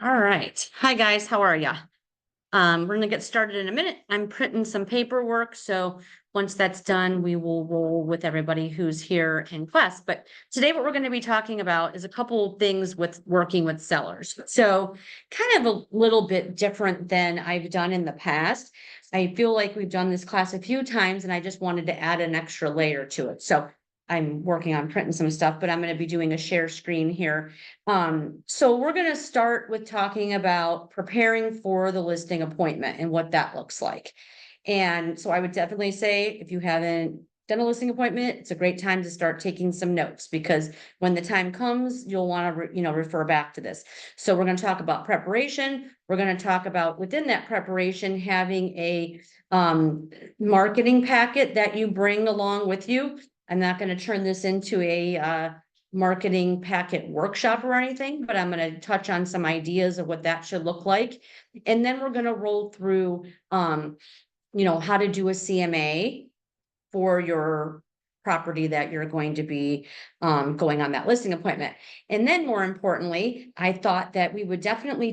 All right. Hi, guys. How are ya? We're gonna get started in a minute. I'm printing some paperwork, so once that's done, we will roll with everybody who's here in class. But today, what we're going to be talking about is a couple of things with working with sellers. So kind of a little bit different than I've done in the past. I feel like we've done this class a few times, and I just wanted to add an extra layer to it. So I'm working on printing some stuff, but I'm going to be doing a share screen here. So we're going to start with talking about preparing for the listing appointment and what that looks like. And so I would definitely say if you haven't done a listing appointment, it's a great time to start taking some notes, because when the time comes, you'll want to, refer back to this. So we're going to talk about preparation. We're going to talk about within that preparation, having a marketing packet that you bring along with you. I'm not going to turn this into a marketing packet workshop or anything, but I'm going to touch on some ideas of what that should look like. And then we're going to roll through, how to do a CMA for your property that you're going to be going on that listing appointment. And then more importantly, I thought that we would definitely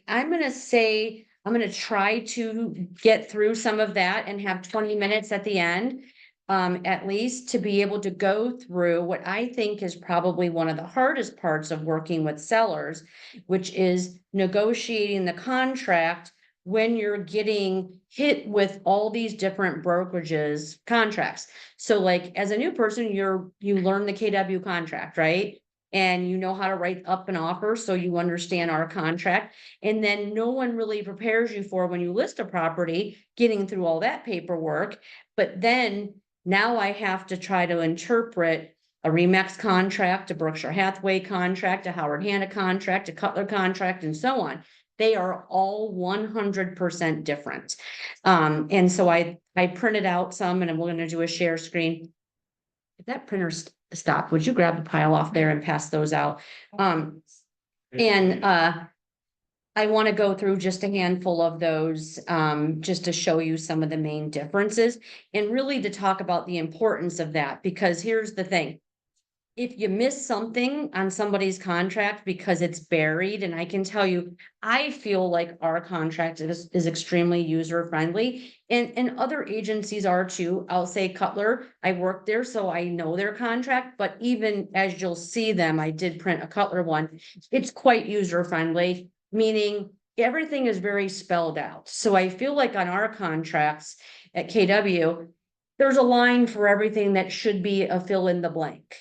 I'm going to try to get through some of that and have 20 minutes at the end. At least to be able to go through what I think is probably one of the hardest parts of working with sellers, which is negotiating the contract when you're getting hit with all these different brokerages contracts. So like as a new person, you learn the KW contract, right? And you know how to write up an offer, so you understand our contract. And then no one really prepares you for, when you list a property, getting through all that paperwork. But then now I have to try to interpret a Remax contract, a Berkshire Hathaway contract, a Howard Hanna contract, a Cutler contract, and so on. They are all 100% different. And so I printed out some, and we're going to do a share screen. If that printer stopped, would you grab the pile off there and pass those out? I want to go through just a handful of those, just to show you some of the main differences, and really to talk about the importance of that. Because here's the thing. If you miss something on somebody's contract because it's buried, and I can tell you, I feel like our contract is extremely user friendly, and other agencies are too. I'll say Cutler, I worked there, so I know their contract, but even as you'll see them, I did print a Cutler one. It's quite user friendly, meaning everything is very spelled out. So I feel like on our contracts at KW, there's a line for everything that should be a fill in the blank.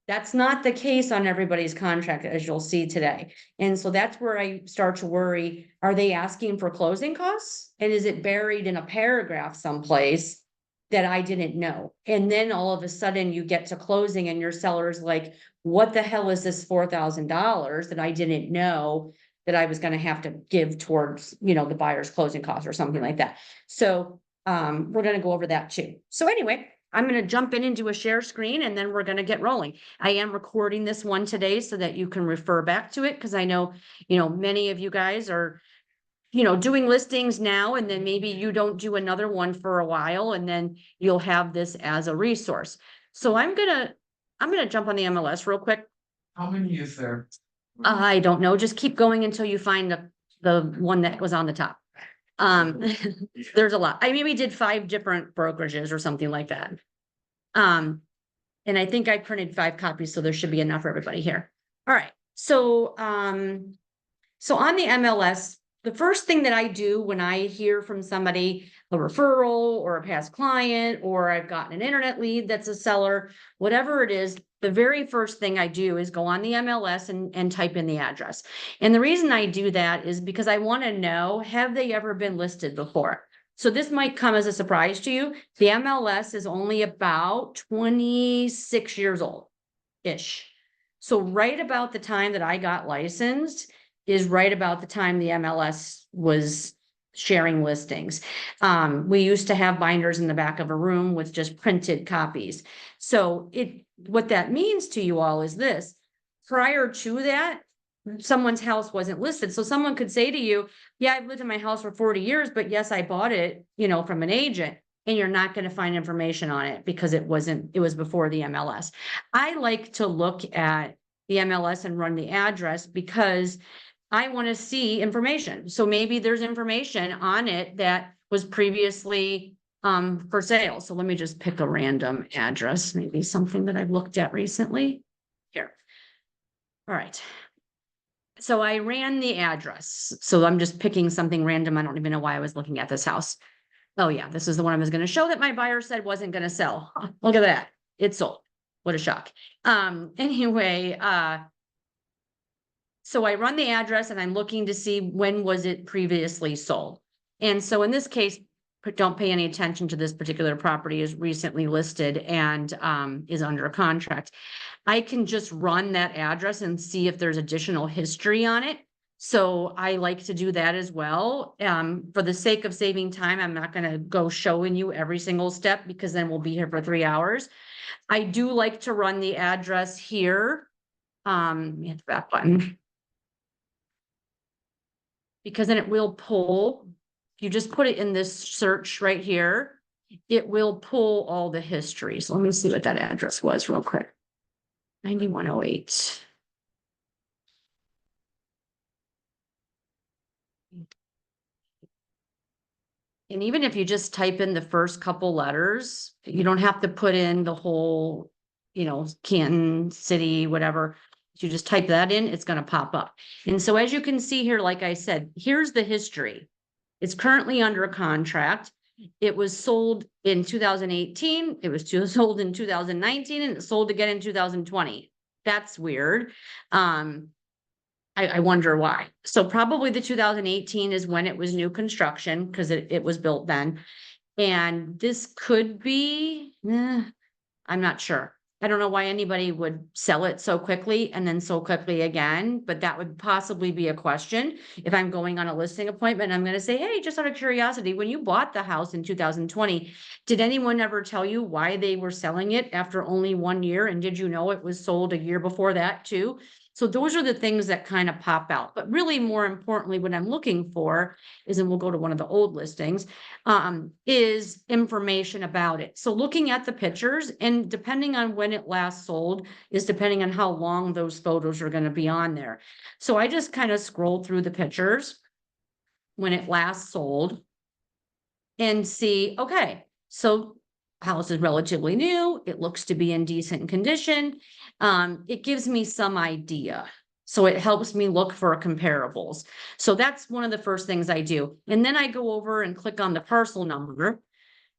That's not the case on everybody's contract, as you'll see today. And so that's where I start to worry, are they asking for closing costs? And is it buried in a paragraph someplace that I didn't know? And then all of a sudden you get to closing and your seller's like, what the hell is this $4,000 that I didn't know that I was going to have to give towards, the buyer's closing costs or something like that. So we're going to go over that too. So anyway, I'm going to jump in and do a share screen, and then we're going to get rolling. I am recording this one today so that you can refer back to it, because I know, many of you guys are, doing listings now, and then maybe you don't do another one for a while, and then you'll have this as a resource. So I'm going to jump on the MLS real quick. How many is there? I don't know. Just keep going until you find the one that was on the top. There's a lot. I maybe did 5 different brokerages or something like that. And I think I printed 5 copies, so there should be enough for everybody here. All right. So, so on the MLS, the first thing that I do when I hear from somebody, a referral or a past client, or I've gotten an internet lead that's a seller, whatever it is, the very first thing I do is go on the MLS and type in the address. And the reason I do that is because I want to know, have they ever been listed before? So this might come as a surprise to you. The MLS is only about 26 years old-ish. So right about the time that I got licensed is right about the time the MLS was sharing listings. We used to have binders in the back of a room with just printed copies. So what that means to you all is this: prior to that, someone's house wasn't listed. So someone could say to you, yeah, I've lived in my house for 40 years, but yes, I bought it, from an agent. And you're not going to find information on it because it was before the MLS. I like to look at the MLS and run the address, because I want to see information. So maybe there's information on it that was previously for sale. So let me just pick a random address, maybe something that I've looked at recently. Here. All right. So I ran the address. So I'm just picking something random. I don't even know why I was looking at this house. Oh yeah, this is the one I was going to show that my buyer said wasn't going to sell. Look at that. It sold. What a shock. Anyway, so I run the address and I'm looking to see when was it previously sold. And so in this case, don't pay any attention to this particular property is recently listed and is under contract. I can just run that address and see if there's additional history on it. So I like to do that as well. For the sake of saving time, I'm not going to go showing you every single step because then we'll be here for 3 hours. I do like to run the address here. Hit the back button. Because then it will pull, if you just put it in this search right here, it will pull all the history. So let me see what that address was real quick. 9108. And even if you just type in the first couple letters, you don't have to put in the whole, Canton City, whatever. You just type that in, it's going to pop up. And so as you can see here, like I said, here's the history. It's currently under a contract. It was sold in 2018. It was sold in 2019 and it sold again in 2020. That's weird. I wonder why. So probably the 2018 is when it was new construction because it was built then. And this could be, I'm not sure. I don't know why anybody would sell it so quickly and then so quickly again, but that would possibly be a question. If I'm going on a listing appointment, I'm going to say, hey, just out of curiosity, when you bought the house in 2020, did anyone ever tell you why they were selling it after only 1 year? And did you know it was sold a year before that too? So those are the things that kind of pop out. But really more importantly, what I'm looking for is, and we'll go to one of the old listings, is information about it. So looking at the pictures and depending on when it last sold is depending on how long those photos are going to be on there. So I just kind of scroll through the pictures when it last sold and see, okay, so house is relatively new. It looks to be in decent condition. It gives me some idea. So it helps me look for comparables. So that's one of the first things I do. And then I go over and click on the parcel number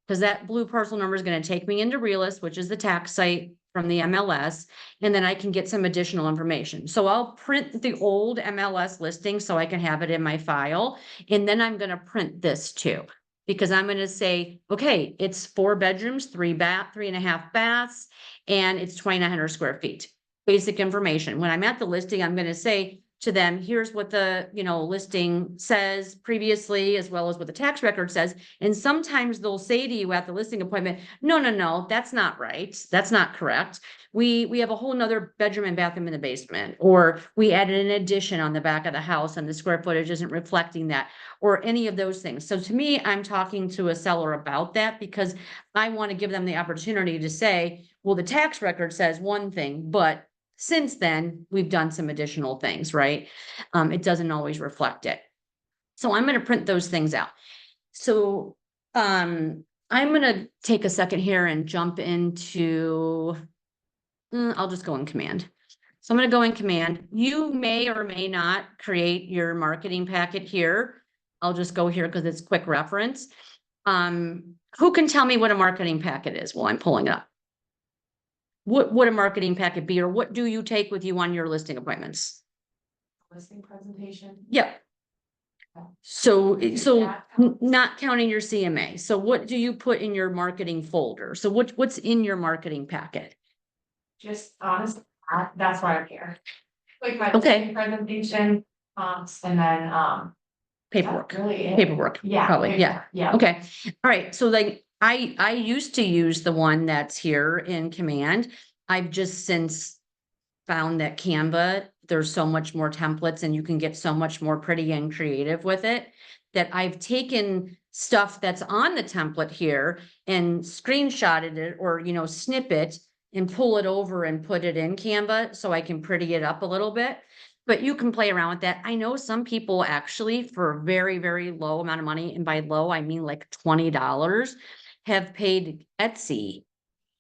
because that blue parcel number is going to take me into Realist, which is the tax site from the MLS. And then I can get some additional information. So I'll print the old MLS listing so I can have it in my file. And then I'm going to print this too. Because I'm going to say, okay, it's 4 bedrooms, 3.5 baths, and it's 2,900 square feet. Basic information. When I'm at the listing, I'm going to say to them, here's what the, listing says previously, as well as what the tax record says. And sometimes they'll say to you at the listing appointment, no, that's not right. That's not correct. We have a whole nother bedroom and bathroom in the basement, or we added an addition on the back of the house and the square footage isn't reflecting that, or any of those things. So to me, I'm talking to a seller about that because I want to give them the opportunity to say, well, the tax record says one thing, but since then we've done some additional things, right? It doesn't always reflect it. So I'm going to print those things out. So I'm going to take a second here and jump into, I'll just go in Command. So I'm going to go in Command. You may or may not create your marketing packet here. I'll just go here because it's quick reference. Who can tell me what a marketing packet is while I'm pulling it up? What would a marketing packet be, or what do you take with you on your listing appointments? Listing presentation. Yep. So not counting your CMA. So what do you put in your marketing folder? So what's in your marketing packet? Just honestly, that's why I'm here. Like my Okay. listing presentation, and then Paperwork. Really it. Paperwork. Yeah. Probably. Paperwork. Yeah. Okay. All right. So like I used to use the one that's here in Command. I've just since found that Canva, there's so much more templates and you can get so much more pretty and creative with it, that I've taken stuff that's on the template here and screenshotted it or, snip it and pull it over and put it in Canva so I can pretty it up a little bit. But you can play around with that. I know some people actually for a very, very low amount of money, and by low, I mean like $20, have paid Etsy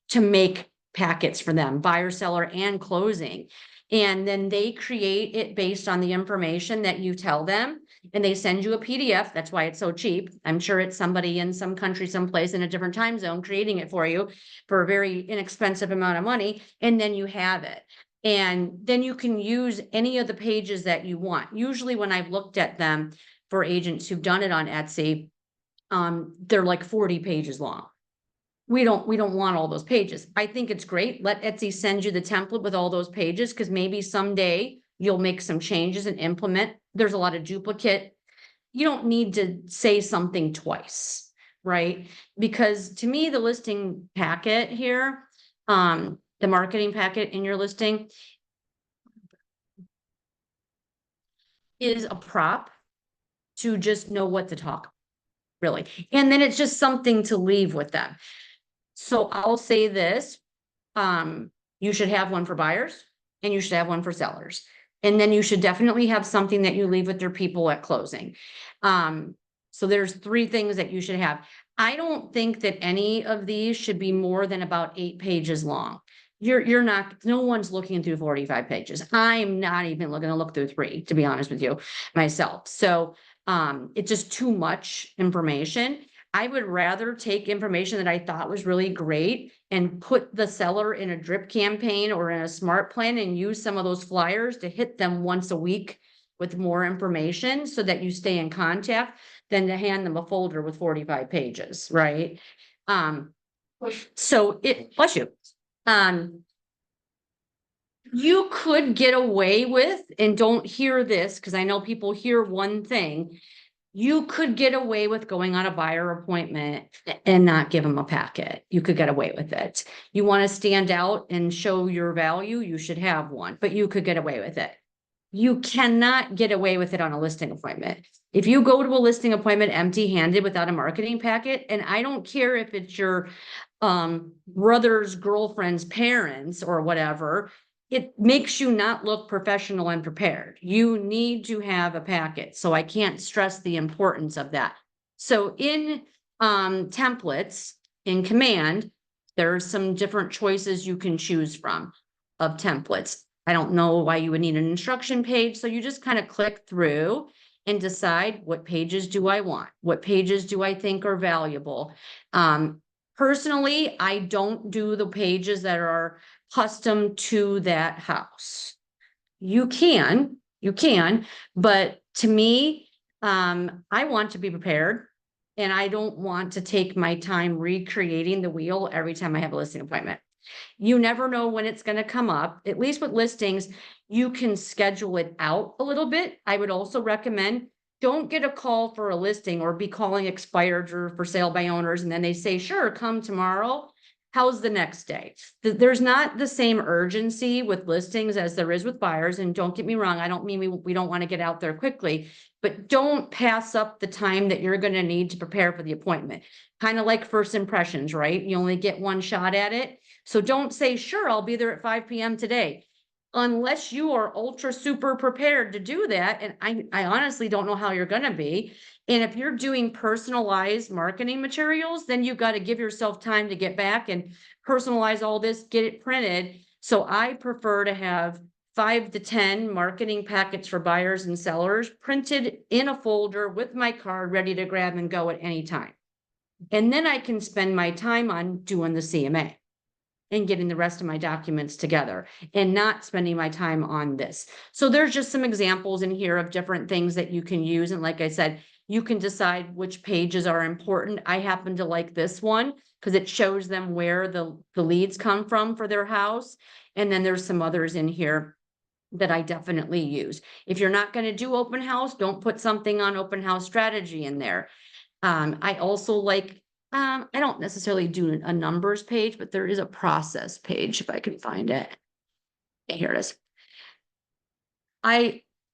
to make packets for them, buyer, seller, and closing. And then they create it based on the information that you tell them, and they send you a PDF. That's why it's so cheap. I'm sure it's somebody in some country, someplace in a different time zone creating it for you for a very inexpensive amount of money, and then you have it. And then you can use any of the pages that you want. Usually when I've looked at them for agents who've done it on Etsy, they're like 40 pages long. We don't want all those pages. I think it's great. Let Etsy send you the template with all those pages, because maybe someday you'll make some changes and implement. There's a lot of duplicate. You don't need to say something twice, right? Because to me, the listing packet here, the marketing packet in your listing is a prop to just know what to talk, really. And then it's just something to leave with them. So I'll say this, you should have one for buyers and you should have one for sellers. And then you should definitely have something that you leave with your people at closing. So there's 3 things that you should have. I don't think that any of these should be more than about 8 pages long. You're not, no one's looking through 45 pages. I'm not even gonna look through 3, to be honest with you, myself. So it's just too much information. I would rather take information that I thought was really great and put the seller in a drip campaign or in a smart plan and use some of those flyers to hit them once a week with more information so that you stay in contact, than to hand them a folder with 45 pages, right? So bless you. You could get away with, and don't hear this, because I know people hear one thing, you could get away with going on a buyer appointment and not give them a packet. You could get away with it. You want to stand out and show your value, you should have one, but you could get away with it. You cannot get away with it on a listing appointment. If you go to a listing appointment empty-handed without a marketing packet, and I don't care if it's your brother's girlfriend's parents or whatever, it makes you not look professional and prepared. You need to have a packet. So I can't stress the importance of that. So in templates in Command, there are some different choices you can choose from of templates. I don't know why you would need an instruction page. So you just kind of click through and decide, what pages do I want? What pages do I think are valuable? Personally, I don't do the pages that are custom to that house. You can, but to me, I want to be prepared, and I don't want to take my time recreating the wheel every time I have a listing appointment. You never know when it's going to come up. At least with listings, you can schedule it out a little bit. I would also recommend, don't get a call for a listing or be calling expired or for sale by owners, and then they say, sure, come tomorrow. How's the next day? There's not the same urgency with listings as there is with buyers. And don't get me wrong, I don't mean we don't want to get out there quickly, but don't pass up the time that you're going to need to prepare for the appointment. Kind of like first impressions, right? You only get one shot at it. So don't say, sure, I'll be there at 5 p.m. today, unless you are ultra super prepared to do that. And I honestly don't know how you're going to be. And if you're doing personalized marketing materials, then you've got to give yourself time to get back and personalize all this, get it printed. So I prefer to have 5 to 10 marketing packets for buyers and sellers printed in a folder with my card ready to grab and go at any time. And then I can spend my time on doing the CMA and getting the rest of my documents together and not spending my time on this. So there's just some examples in here of different things that you can use. And like I said, you can decide which pages are important. I happen to like this one because it shows them where the leads come from for their house. And then there's some others in here that I definitely use. If you're not going to do open house, don't put something on open house strategy in there. I also like, I don't necessarily do a numbers page, but there is a process page if I can find it. Okay, here it is.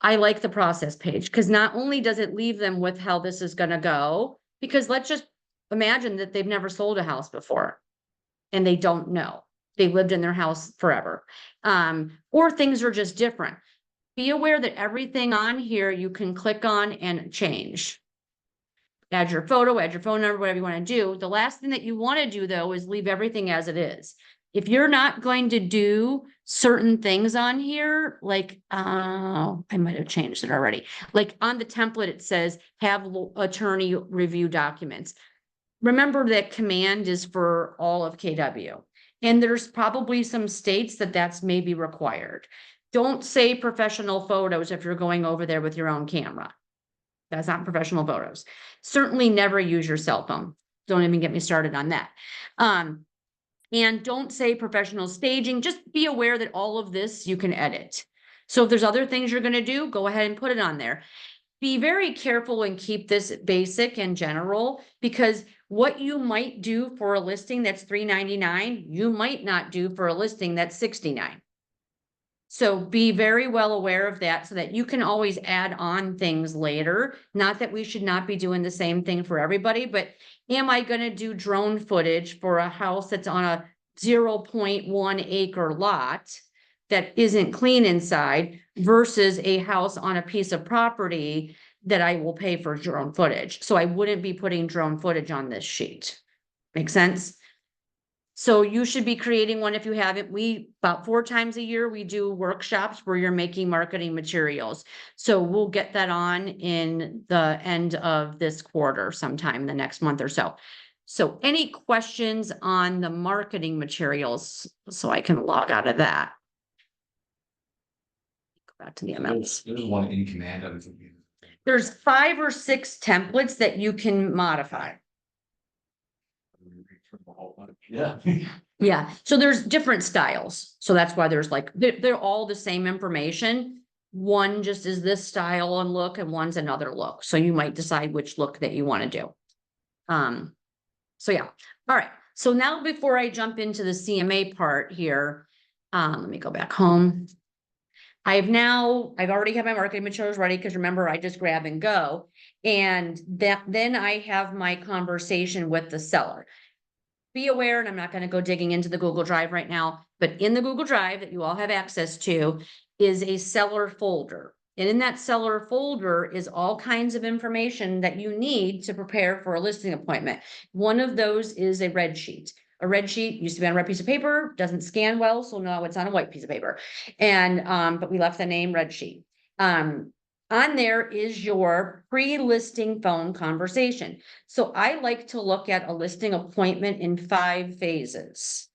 I like the process page because not only does it leave them with how this is going to go, because let's just imagine that they've never sold a house before and they don't know. They lived in their house forever. Or things are just different. be aware that everything on here you can click on and change. Add your photo, add your phone number, whatever you want to do. The last thing that you want to do though is leave everything as it is. If you're not going to do certain things on here, like, I might have changed it already. Like on the template, it says have attorney review documents. Remember that command is for all of KW. And there's probably some states that that's maybe required. Don't say professional photos if you're going over there with your own camera. That's not professional photos. Certainly never use your cell phone. Don't even get me started on that. And don't say professional staging. Just be aware that all of this you can edit. So if there's other things you're going to do, go ahead and put it on there. Be very careful and keep this basic and general, because what you might do for a listing that's $3.99, you might not do for a listing that's $69. So be very well aware of that so that you can always add on things later. Not that we should not be doing the same thing for everybody, but am I going to do drone footage for a house that's on a 0.1 acre lot that isn't clean inside versus a house on a piece of property that I will pay for drone footage? So I wouldn't be putting drone footage on this sheet. Make sense? So you should be creating one if you haven't. We, about 4 times a year, we do workshops where you're making marketing materials. So we'll get that on in the end of this quarter, sometime the next month or so. So any questions on the marketing materials? So I can log out of that. Go back to the MMs. There's one in command. There's 5 or 6 templates that you can modify. Yeah. Yeah, so there's different styles. So that's why there's like, they're all the same information. One just is this style and look, and one's another look. So you might decide which look that you want to do. So yeah, all right. So now before I jump into the CMA part here, let me go back home. I've already have my marketing materials ready, because remember, I just grab and go. And then I have my conversation with the seller. Be aware, and I'm not going to go digging into the Google Drive right now, but in the Google Drive that you all have access to is a seller folder. And in that seller folder is all kinds of information that you need to prepare for a listing appointment. One of those is a red sheet. A red sheet used to be on a red piece of paper, doesn't scan well, so now it's on a white piece of paper. And but we left the name red sheet. On there is your pre-listing phone conversation. So I like to look at a listing appointment in 5 phases.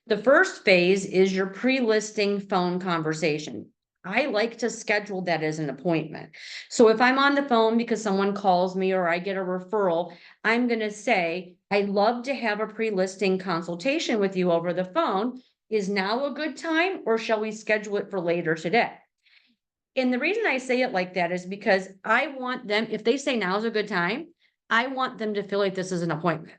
The first phase is your pre-listing phone conversation. I like to schedule that as an appointment. So if I'm on the phone because someone calls me or I get a referral, I'm going to say, I'd love to have a pre-listing consultation with you over the phone. Is now a good time, or shall we schedule it for later today? And the reason I say it like that is because I want them, if they say now's a good time, I want them to feel like this is an appointment.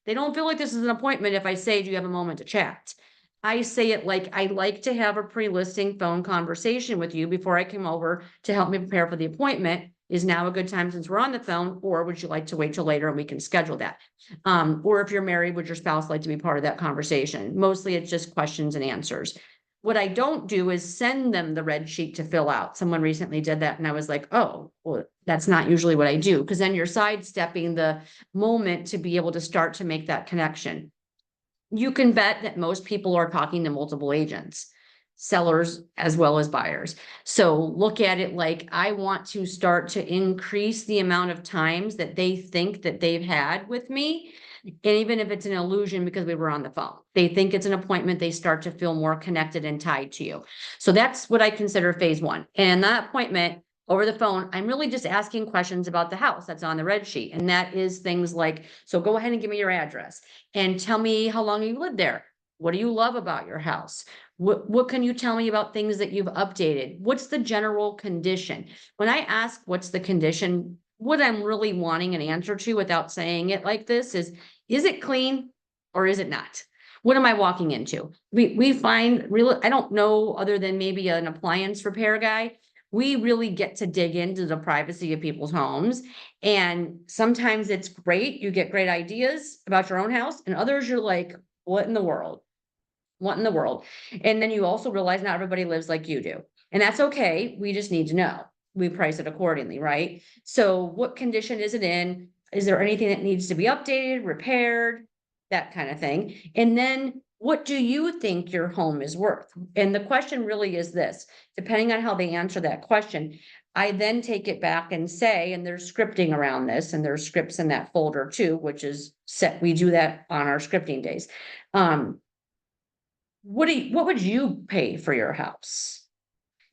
They don't feel like this is an appointment if I say, do you have a moment to chat? I say it like, I like to have a pre-listing phone conversation with you before I come over to help me prepare for the appointment. Is now a good time since we're on the phone, or would you like to wait till later and we can schedule that? Or if you're married, would your spouse like to be part of that conversation? Mostly it's just questions and answers. What I don't do is send them the red sheet to fill out. Someone recently did that and I was like, oh, well, that's not usually what I do, because then you're sidestepping the moment to be able to start to make that connection. You can bet that most people are talking to multiple agents, sellers as well as buyers. So look at it like, I want to start to increase the amount of times that they think that they've had with me. And even if it's an illusion because we were on the phone, they think it's an appointment, they start to feel more connected and tied to you. So that's what I consider phase 1. And that appointment over the phone, I'm really just asking questions about the house that's on the red sheet. And that is things like, so go ahead and give me your address and tell me how long you lived there. What do you love about your house? What can you tell me about things that you've updated? What's the general condition? When I ask what's the condition, what I'm really wanting an answer to without saying it like this is it clean or is it not? What am I walking into? We find really, I don't know, other than maybe an appliance repair guy, we really get to dig into the privacy of people's homes. And sometimes it's great. You get great ideas about your own house, and others you're like, what in the world? What in the world? And then you also realize not everybody lives like you do. And that's okay. We just need to know. We price it accordingly, right? So what condition is it in? Is there anything that needs to be updated, repaired, that kind of thing? And then what do you think your home is worth? And the question really is this, depending on how they answer that question, I then take it back and say, and there's scripting around this, and there's scripts in that folder too, which is set, we do that on our scripting days. What would you pay for your house?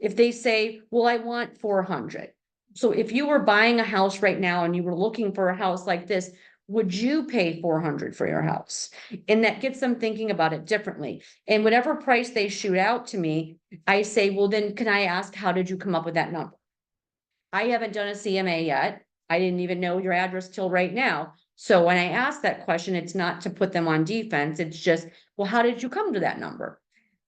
If they say, well, I want 400. So if you were buying a house right now and you were looking for a house like this, would you pay 400 for your house? And that gets them thinking about it differently. And whatever price they shoot out to me, I say, well, then can I ask, how did you come up with that number? I haven't done a CMA yet. I didn't even know your address till right now. So when I ask that question, it's not to put them on defense. It's just, well, how did you come to that number?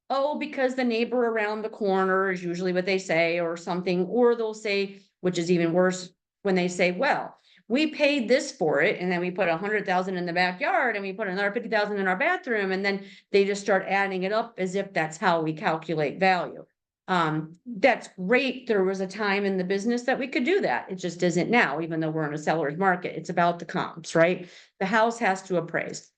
Oh, because the neighbor around the corner is usually what they say or something, or they'll say, which is even worse, when they say, well, we paid this for it, and then we put 100,000 in the backyard and we put another 50,000 in our bathroom, and then they just start adding it up as if that's how we calculate value. That's great. There was a time in the business that we could do that. It just isn't now, even though we're in a seller's market. It's about the comps, right? The house has to appraise.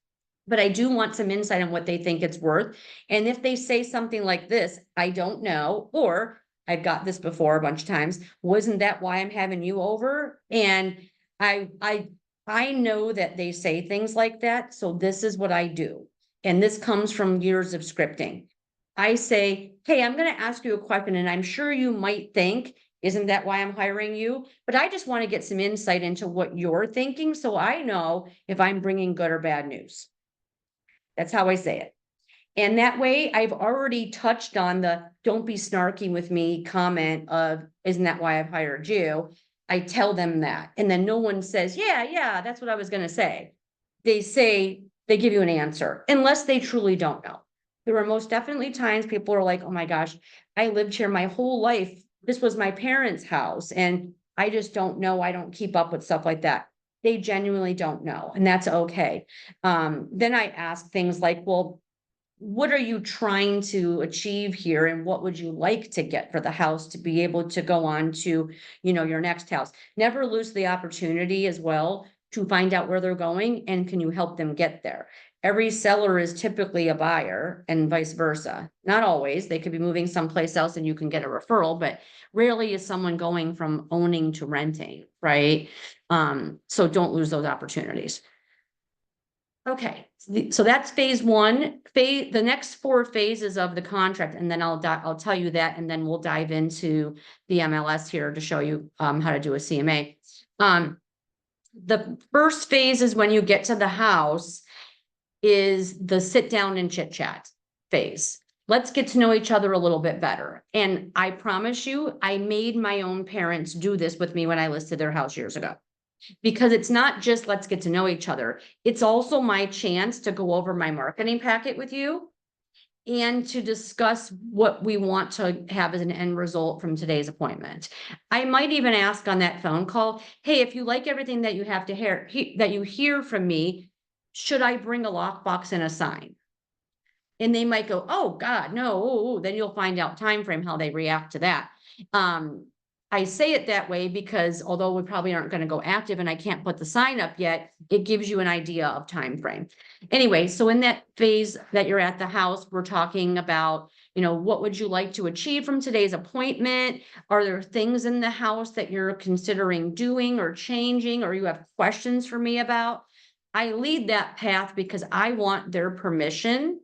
But I do want some insight on what they think it's worth. And if they say something like this, I don't know, or I've got this before a bunch of times, wasn't that why I'm having you over? And I know that they say things like that, so this is what I do. And this comes from years of scripting. I say, hey, I'm going to ask you a question, and I'm sure you might think, isn't that why I'm hiring you? But I just want to get some insight into what you're thinking, so I know if I'm bringing good or bad news. That's how I say it. And that way I've already touched on the don't be snarky with me comment of, isn't that why I've hired you? I tell them that. And then no one says, yeah, that's what I was going to say. They say, they give you an answer unless they truly don't know. There are most definitely times people are like, oh my gosh, I lived here my whole life. This was my parents' house and I just don't know. I don't keep up with stuff like that. They genuinely don't know, and that's okay. Then I ask things like, well, what are you trying to achieve here? And what would you like to get for the house to be able to go on to, your next house? Never lose the opportunity as well to find out where they're going and can you help them get there? Every seller is typically a buyer and vice versa. Not always. They could be moving someplace else and you can get a referral, but rarely is someone going from owning to renting, right? So don't lose those opportunities. Okay, so that's phase one. The next 4 phases of the contract, and then I'll tell you that, and then we'll dive into the MLS here to show you how to do a CMA. The first phase is when you get to the house, is the sit down and chit chat phase. Let's get to know each other a little bit better. And I promise you, I made my own parents do this with me when I listed their house years ago. Because it's not just let's get to know each other. It's also my chance to go over my marketing packet with you and to discuss what we want to have as an end result from today's appointment. I might even ask on that phone call, hey, if you like everything that you have to hear, that you hear from me, should I bring a lockbox and a sign? And they might go, oh God, no. Then you'll find out time frame how they react to that. I say it that way because although we probably aren't going to go active and I can't put the sign up yet, it gives you an idea of time frame. Anyway, so in that phase that you're at the house, we're talking about, what would you like to achieve from today's appointment? Are there things in the house that you're considering doing or changing, or you have questions for me about? I lead that path because I want their permission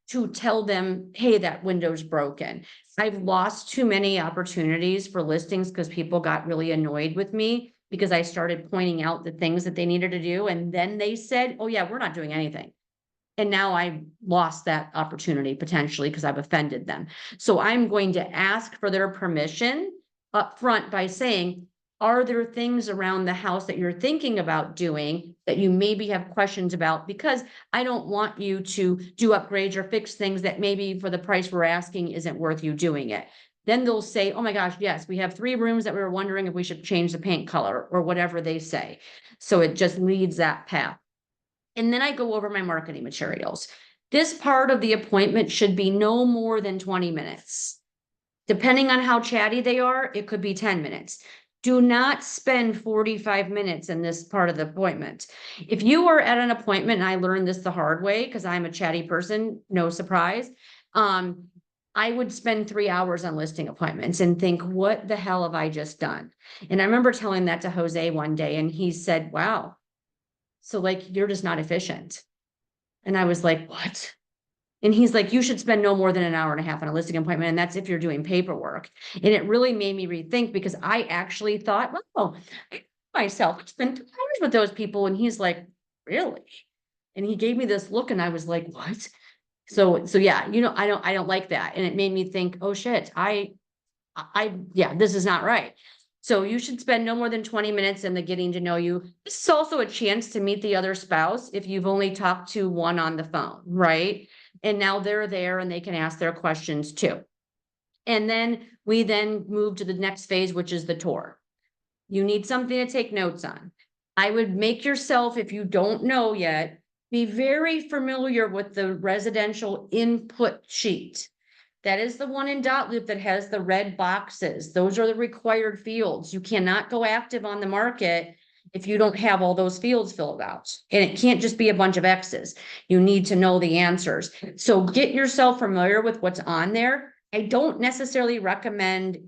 to tell them, hey, that window's broken. I've lost too many opportunities for listings because people got really annoyed with me because I started pointing out the things that they needed to do. And then they said, oh yeah, we're not doing anything. And now I lost that opportunity potentially because I've offended them. So I'm going to ask for their permission up front by saying, are there things around the house that you're thinking about doing that you maybe have questions about? Because I don't want you to do upgrades or fix things that maybe for the price we're asking isn't worth you doing it. Then they'll say, oh my gosh, yes, we have 3 rooms that we were wondering if we should change the paint color or whatever they say. So it just leads that path. And then I go over my marketing materials. This part of the appointment should be no more than 20 minutes. Depending on how chatty they are, it could be 10 minutes. Do not spend 45 minutes in this part of the appointment. If you are at an appointment, and I learned this the hard way because I'm a chatty person, no surprise. I would spend 3 hours on listing appointments and think, what the hell have I just done? And I remember telling that to Jose one day, and he said, wow, so like you're just not efficient. And I was like, what? And he's like, you should spend no more than an hour and a half on a listing appointment. And that's if you're doing paperwork. And it really made me rethink because I actually thought, well, myself, I spent 2 hours with those people. And he's like, really? And he gave me this look and I was like, what? So yeah, I don't like that. And it made me think, oh shit, yeah, this is not right. So you should spend no more than 20 minutes in the getting to know you. This is also a chance to meet the other spouse if you've only talked to one on the phone, right? And now they're there and they can ask their questions too. And then we move to the next phase, which is the tour. You need something to take notes on. I would make yourself, if you don't know yet, be very familiar with the residential input sheet. That is the one in Dotloop that has the red boxes. Those are the required fields. You cannot go active on the market if you don't have all those fields filled out. And it can't just be a bunch of X's. You need to know the answers. So get yourself familiar with what's on there. I don't necessarily recommend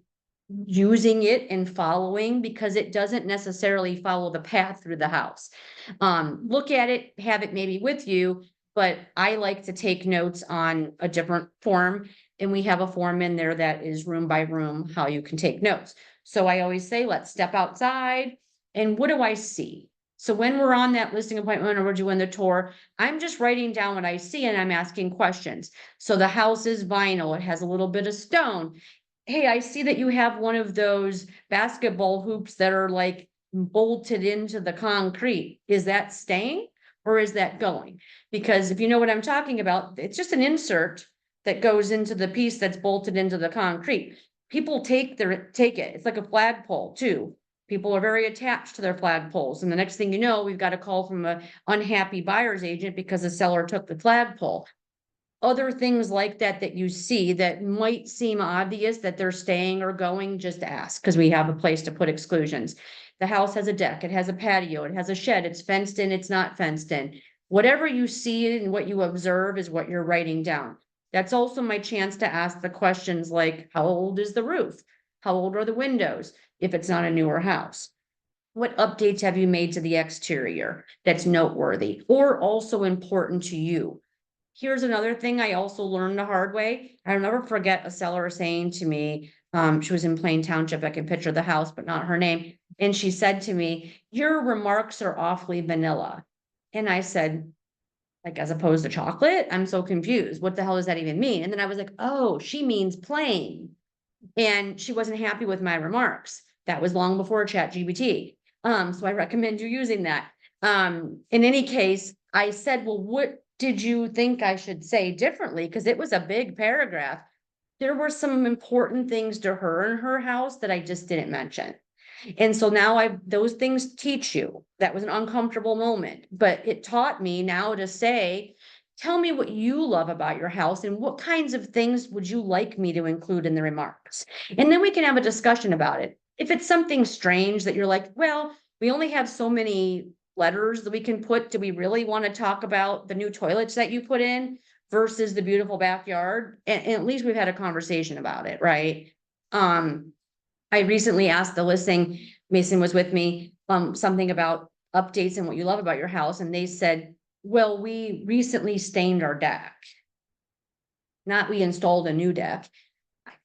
using it and following because it doesn't necessarily follow the path through the house. Look at it, have it maybe with you, but I like to take notes on a different form. And we have a form in there that is room by room, how you can take notes. So I always say, let's step outside. And what do I see? So when we're on that listing appointment or we're doing the tour, I'm just writing down what I see and I'm asking questions. So the house is vinyl, it has a little bit of stone. Hey, I see that you have one of those basketball hoops that are like bolted into the concrete. Is that staying or is that going? Because if you know what I'm talking about, it's just an insert that goes into the piece that's bolted into the concrete. People take it. It's like a flagpole too. People are very attached to their flagpoles. And the next thing you know, we've got a call from an unhappy buyer's agent because the seller took the flagpole. Other things like that that you see that might seem obvious that they're staying or going, just ask because we have a place to put exclusions. The house has a deck, it has a patio, it has a shed, it's fenced in, it's not fenced in. Whatever you see and what you observe is what you're writing down. That's also my chance to ask the questions like, how old is the roof? How old are the windows? If it's not a newer house. What updates have you made to the exterior that's noteworthy or also important to you? Here's another thing I also learned the hard way. I'll never forget a seller saying to me, she was in Plain Township, I can picture the house, but not her name. And she said to me, your remarks are awfully vanilla. And I said, like, as opposed to chocolate, I'm so confused. What the hell does that even mean? And then I was like, oh, she means plain. And she wasn't happy with my remarks. That was long before ChatGPT. So I recommend you using that. In any case, I said, well, what did you think I should say differently? Because it was a big paragraph. There were some important things to her and her house that I just didn't mention. And so now those things teach you. That was an uncomfortable moment, but it taught me now to say, tell me what you love about your house and what kinds of things would you like me to include in the remarks? And then we can have a discussion about it. If it's something strange that you're like, well, we only have so many letters that we can put. Do we really want to talk about the new toilets that you put in versus the beautiful backyard? And at least we've had a conversation about it, right? I recently asked the listing, Mason was with me, something about updates and what you love about your house. And they said, well, we recently stained our deck. Not we installed a new deck.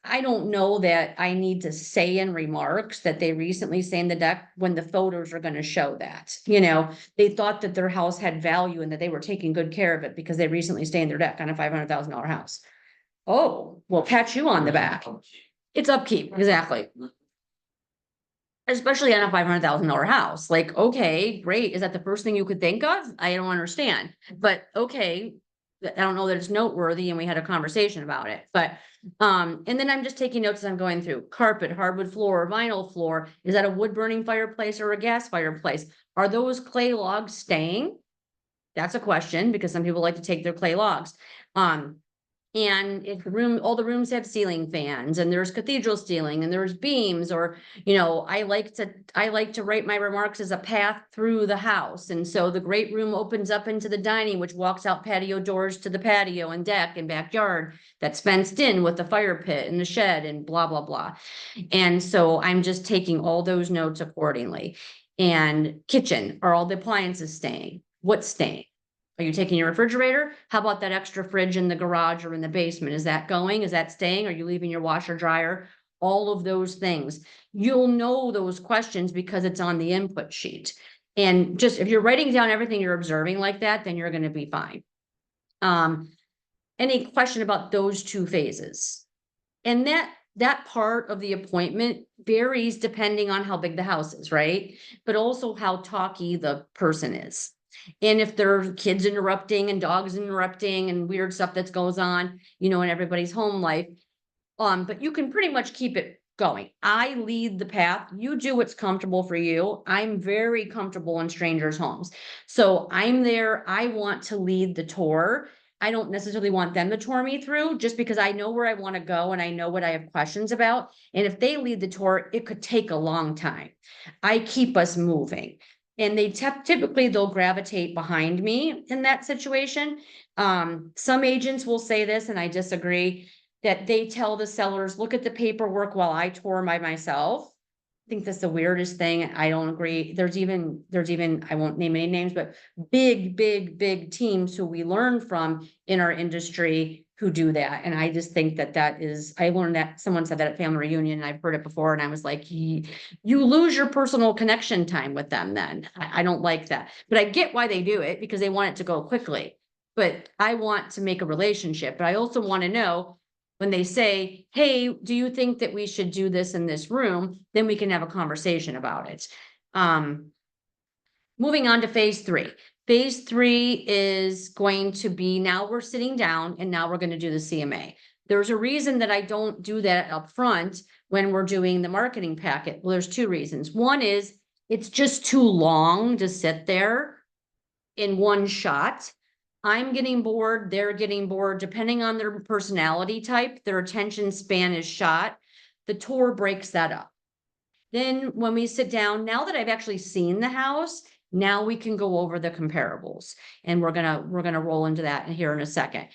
I don't know that I need to say in remarks that they recently stained the deck when the photos are going to show that. They thought that their house had value and that they were taking good care of it because they recently stained their deck on a $500,000 house. Oh, well, pat you on the back. It's upkeep, exactly. Especially on a $500,000 house. Like, okay, great. Is that the first thing you could think of? I don't understand. But okay, I don't know that it's noteworthy and we had a conversation about it. But and then I'm just taking notes as I'm going through. Carpet, hardwood floor, vinyl floor. Is that a wood burning fireplace or a gas fireplace? Are those clay logs staying? That's a question because some people like to take their clay logs. And if the room, all the rooms have ceiling fans and there's cathedral ceiling and there's beams, or, you know, I like to write my remarks as a path through the house. And so the great room opens up into the dining, which walks out patio doors to the patio and deck and backyard that's fenced in with the fire pit and the shed and blah, blah, blah. And so I'm just taking all those notes accordingly. And kitchen, are all the appliances staying? What's staying? Are you taking your refrigerator? How about that extra fridge in the garage or in the basement? Is that going? Is that staying? Are you leaving your washer dryer? All of those things. You'll know those questions because it's on the input sheet. And just if you're writing down everything you're observing like that, then you're going to be fine. Any question about those two phases? And that part of the appointment varies depending on how big the house is, right? But also how talky the person is. And if there are kids interrupting and dogs interrupting and weird stuff that goes on, you know, in everybody's home life. But you can pretty much keep it going. I lead the path. You do what's comfortable for you. I'm very comfortable in strangers' homes. So I'm there. I want to lead the tour. I don't necessarily want them to tour me through just because I know where I want to go and I know what I have questions about. And if they lead the tour, it could take a long time. I keep us moving. And they typically they'll gravitate behind me in that situation. Some agents will say this, and I disagree, that they tell the sellers, look at the paperwork while I tour by myself. I think that's the weirdest thing. I don't agree. There's even, I won't name any names, but big teams who we learn from in our industry who do that. And I just think that is, I learned that someone said that at family reunion and I've heard it before. And I was like, you lose your personal connection time with them then. I don't like that, but I get why they do it because they want it to go quickly. But I want to make a relationship, but I also want to know when they say, hey, do you think that we should do this in this room? Then we can have a conversation about it. Moving on to phase 3. Phase 3 is going to be, now we're sitting down and now we're going to do the CMA. There's a reason that I don't do that up front when we're doing the marketing packet. Well, there's 2 reasons. One is it's just too long to sit there in one shot. I'm getting bored, they're getting bored, depending on their personality type, their attention span is shot. The tour breaks that up. Then when we sit down, now that I've actually seen the house, now we can go over the comparables. And we're gonna roll into that here in a second.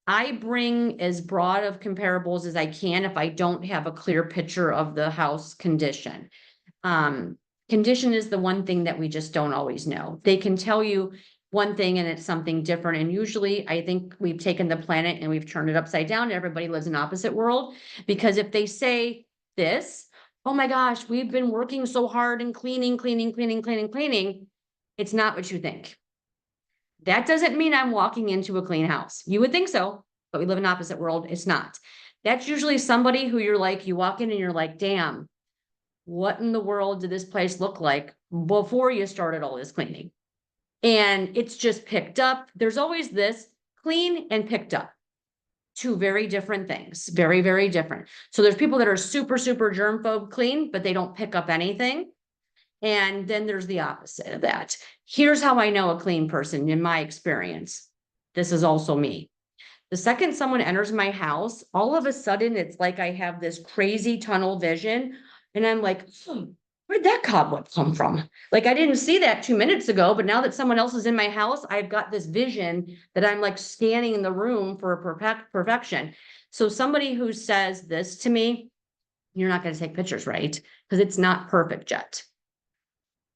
I bring as broad of comparables as I can if I don't have a clear picture of the house condition. Condition is the one thing that we just don't always know. They can tell you one thing and it's something different. And usually I think we've taken the planet and we've turned it upside down. Everybody lives in opposite world, because if they say this, oh my gosh, we've been working so hard and cleaning. It's not what you think. That doesn't mean I'm walking into a clean house. You would think so, but we live in opposite world. It's not. That's usually somebody who you're like, you walk in and you're like, damn, what in the world did this place look like before you started all this cleaning? And it's just picked up. There's always this clean and picked up. 2 very different things, very different. So there's people that are super germphobe clean, but they don't pick up anything. And then there's the opposite of that. Here's how I know a clean person in my experience. This is also me. The second someone enters my house, all of a sudden it's like I have this crazy tunnel vision. And I'm like, where'd that cobweb come from? Like, I didn't see that 2 minutes ago, but now that someone else is in my house, I've got this vision that I'm like scanning in the room for perfection. So somebody who says this to me, you're not going to take pictures, right? Because it's not perfect yet.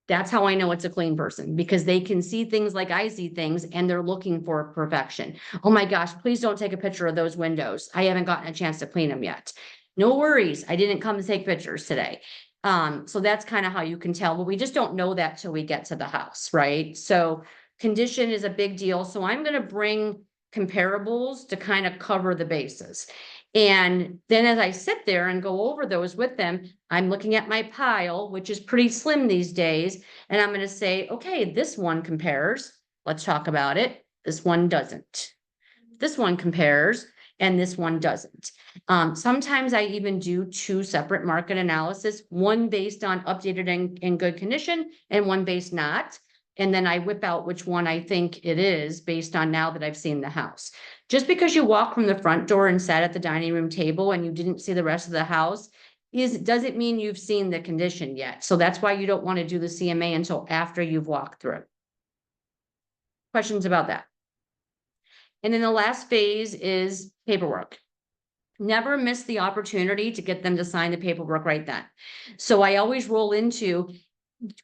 That's how I know it's a clean person, because they can see things like I see things and they're looking for perfection. Oh my gosh, please don't take a picture of those windows. I haven't gotten a chance to clean them yet. No worries. I didn't come to take pictures today. So that's kind of how you can tell, but we just don't know that till we get to the house, right? So condition is a big deal. So I'm going to bring comparables to kind of cover the bases. And then as I sit there and go over those with them, I'm looking at my pile, which is pretty slim these days. And I'm going to say, okay, this one compares. Let's talk about it. This one doesn't. This one compares. And this one doesn't. Sometimes I even do 2 separate market analysis, one based on updated and good condition and one based not. And then I whip out which one I think it is based on now that I've seen the house. Just because you walk from the front door and sat at the dining room table and you didn't see the rest of the house doesn't mean you've seen the condition yet. So that's why you don't want to do the CMA until after you've walked through. Questions about that? And then the last phase is paperwork. Never miss the opportunity to get them to sign the paperwork right then. So I always roll into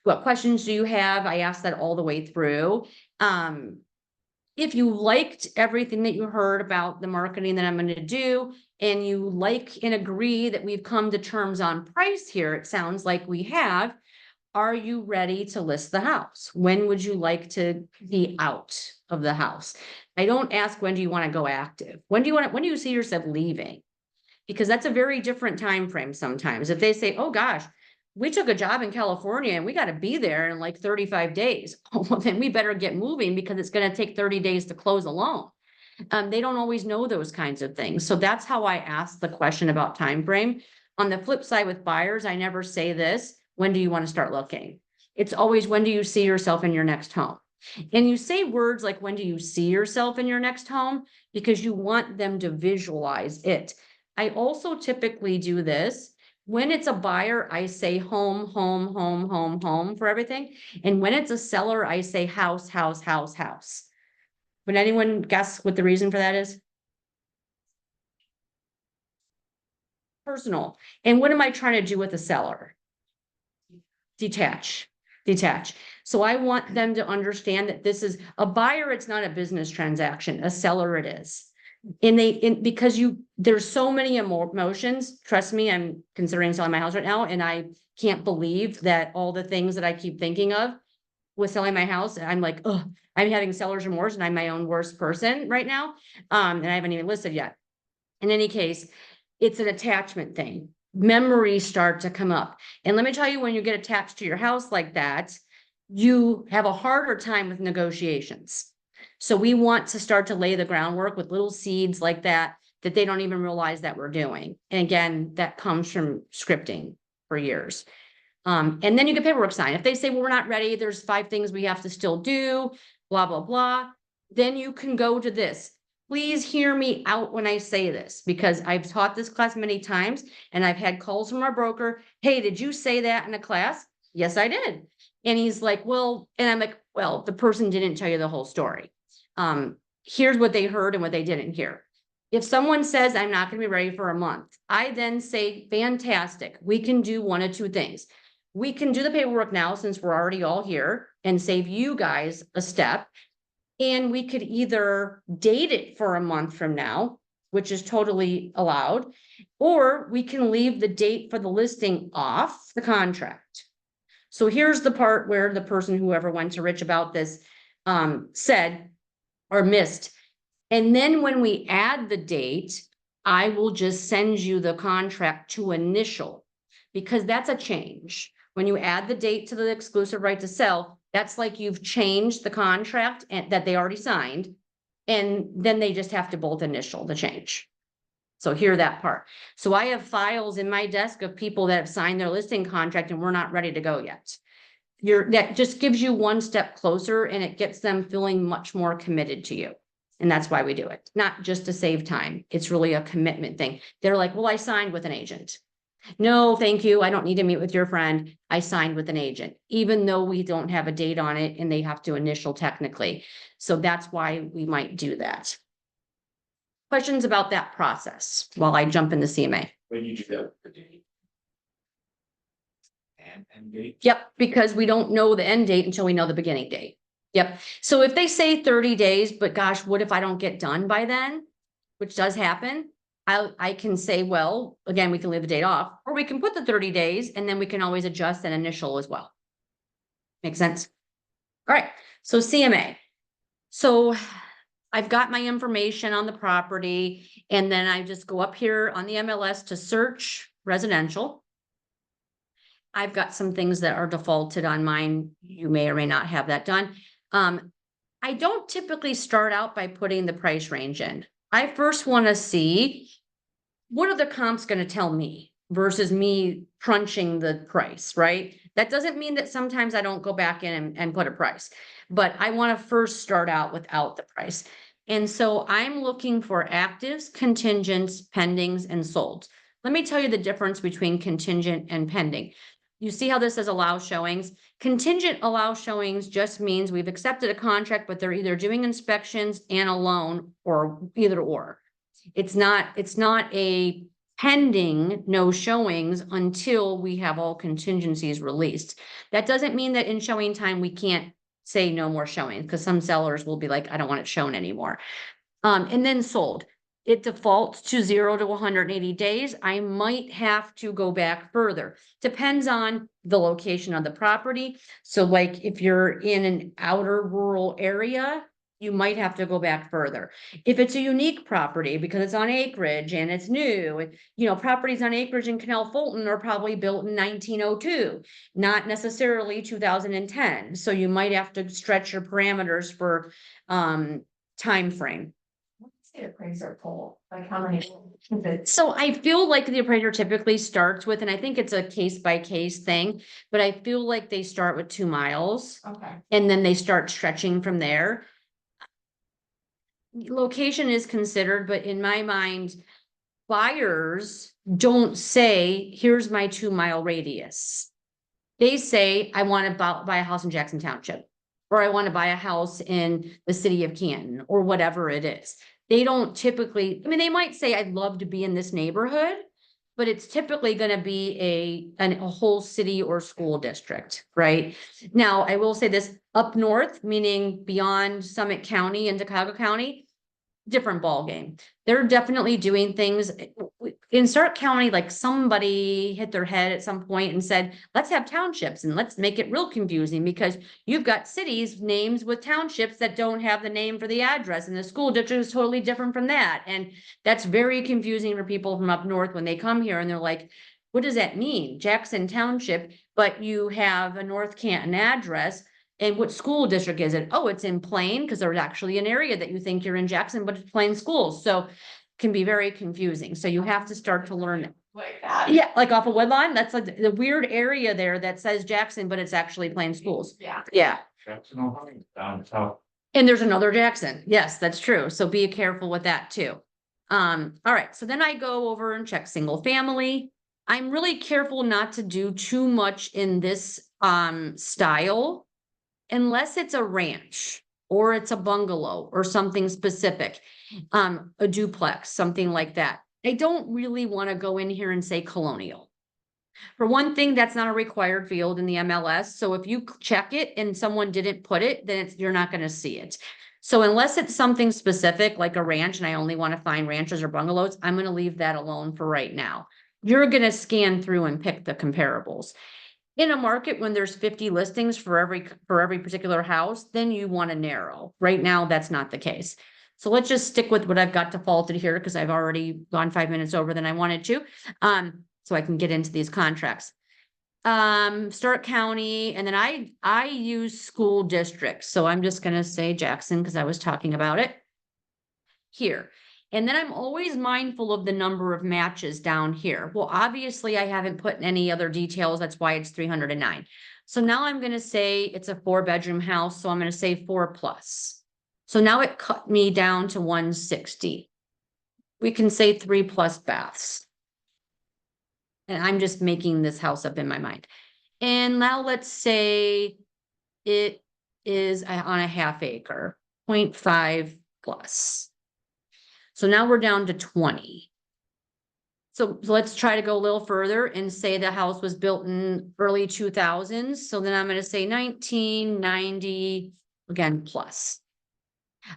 what questions do you have? I ask that all the way through. If you liked everything that you heard about the marketing that I'm going to do, and you like and agree that we've come to terms on price here, it sounds like we have. Are you ready to list the house? When would you like to be out of the house? I don't ask when do you want to go active? When do you see yourself leaving? Because that's a very different time frame sometimes. If they say, oh gosh, we took a job in California and we got to be there in like 35 days. Oh, well, then we better get moving because it's going to take 30 days to close a loan. They don't always know those kinds of things. So that's how I ask the question about time frame. On the flip side with buyers, I never say this, when do you want to start looking? It's always, when do you see yourself in your next home? And you say words like, when do you see yourself in your next home? Because you want them to visualize it. I also typically do this. When it's a buyer, I say home, home, home, home, home for everything. And when it's a seller, I say house, house, house, house. Would anyone guess what the reason for that is? Personal. And what am I trying to do with the seller? Detach. So I want them to understand that this is a buyer. It's not a business transaction. A seller it is. And because there's so many emotions, trust me, I'm considering selling my house right now. And I can't believe that all the things that I keep thinking of with selling my house, I'm like, oh, I'm having seller's remorse and I'm my own worst person right now. And I haven't even listed yet. In any case, it's an attachment thing. Memories start to come up. And let me tell you, when you get attached to your house like that, you have a harder time with negotiations. So we want to start to lay the groundwork with little seeds like that they don't even realize that we're doing. And again, that comes from scripting for years. And then you get paperwork signed. If they say, well, we're not ready, there's 5 things we have to still do, blah, blah, blah. Then you can go to this. Please hear me out when I say this, because I've taught this class many times and I've had calls from our broker. Hey, did you say that in a class? Yes, I did. And he's like, well, and I'm like, well, the person didn't tell you the whole story. Here's what they heard and what they didn't hear. If someone says, I'm not going to be ready for a month, I then say, fantastic. We can do one of 2 things. We can do the paperwork now since we're already all here and save you guys a step. And we could either date it for a month from now, which is totally allowed, or we can leave the date for the listing off the contract. So here's the part where the person, whoever went to Rich about this, said or missed. And then when we add the date, I will just send you the contract to initial, because that's a change. When you add the date to the exclusive right to sell, that's like you've changed the contract and that they already signed. And then they just have to both initial the change. So hear that part. So I have files in my desk of people that have signed their listing contract and we're not ready to go yet. That just gives you one step closer and it gets them feeling much more committed to you. And that's why we do it. Not just to save time. It's really a commitment thing. They're like, well, I signed with an agent. No, thank you. I don't need to meet with your friend. I signed with an agent, even though we don't have a date on it and they have to initial technically. So that's why we might do that. Questions about that process while I jump in the CMA? When you do that, the date. And date. Yep, because we don't know the end date until we know the beginning date. Yep. So if they say 30 days, but gosh, what if I don't get done by then? Which does happen. I can say, well, again, we can leave the date off, or we can put the 30 days and then we can always adjust an initial as well. Make sense? All right. So CMA. So I've got my information on the property and then I just go up here on the MLS to search residential. I've got some things that are defaulted on mine. You may or may not have that done. I don't typically start out by putting the price range in. I first want to see what are the comps going to tell me versus me crunching the price, right? That doesn't mean that sometimes I don't go back in and put a price, but I want to first start out without the price. And so I'm looking for actives, contingents, pendings, and solds. Let me tell you the difference between contingent and pending. You see how this says allow showings? Contingent allow showings just means we've accepted a contract, but they're either doing inspections and a loan or either or. It's not a pending no showings until we have all contingencies released. That doesn't mean that in showing time, we can't say no more showings, because some sellers will be like, I don't want it shown anymore. And then sold. It defaults to 0 to 180 days. I might have to go back further. Depends on the location of the property. So like if you're in an outer rural area, you might have to go back further. If it's a unique property because it's on acreage and it's new, properties on acreage in Canal Fulton are probably built in 1902, not necessarily 2010. So you might have to stretch your parameters for time frame. What's the appraiser poll? Like how many? Is it? So I feel like the appraiser typically starts with, and I think it's a case by case thing, but I feel like they start with 2 miles Okay. and then they start stretching from there. Location is considered, but in my mind, buyers don't say, here's my 2 mile radius. They say, I want to buy a house in Jackson Township, or I want to buy a house in the city of Canton, or whatever it is. They don't typically, they might say, I'd love to be in this neighborhood, but it's typically going to be a whole city or school district, right? Now, I will say this, up north, meaning beyond Summit County and Chicago County, different ballgame. They're definitely doing things in Stark County, like somebody hit their head at some point and said, let's have townships and let's make it real confusing, because you've got cities names with townships that don't have the name for the address, and the school district is totally different from that. And that's very confusing for people from up north when they come here and they're like, what does that mean? Jackson Township, but you have a North Canton address. And what school district is it? Oh, it's in Plain, because there's actually an area that you think you're in Jackson, but it's Plain schools. So can be very confusing. So you have to start to learn. Like that. Yeah, like off of Woodlawn, that's like the weird area there that says Jackson, but it's actually Plain schools. Yeah. Yeah. Jackson, Ohio, down south. And there's another Jackson. Yes, that's true. So be careful with that too. All right. So then I go over and check single family. I'm really careful not to do too much in this style, unless it's a ranch or it's a bungalow or something specific, a duplex, something like that. I don't really want to go in here and say colonial. For one thing, that's not a required field in the MLS. So if you check it and someone didn't put it, then you're not going to see it. So unless it's something specific like a ranch and I only want to find ranches or bungalows, I'm going to leave that alone for right now. You're going to scan through and pick the comparables. In a market when there's 50 listings for every particular house, then you want to narrow. Right now, that's not the case. So let's just stick with what I've got defaulted here, because I've already gone 5 minutes over than I wanted to. So I can get into these contracts. Stark County, and then I use school districts. So I'm just going to say Jackson because I was talking about it here. And then I'm always mindful of the number of matches down here. Well, obviously I haven't put any other details. That's why it's 309. So now I'm going to say it's a 4-bedroom house. So I'm going to say 4+. So now it cut me down to 160. We can say 3+ baths. And I'm just making this house up in my mind. And now let's say it is on a 1/2 acre, 0.5+. So now we're down to 20. So let's try to go a little further and say the house was built in early 2000s. So then I'm going to say 1990, again, plus.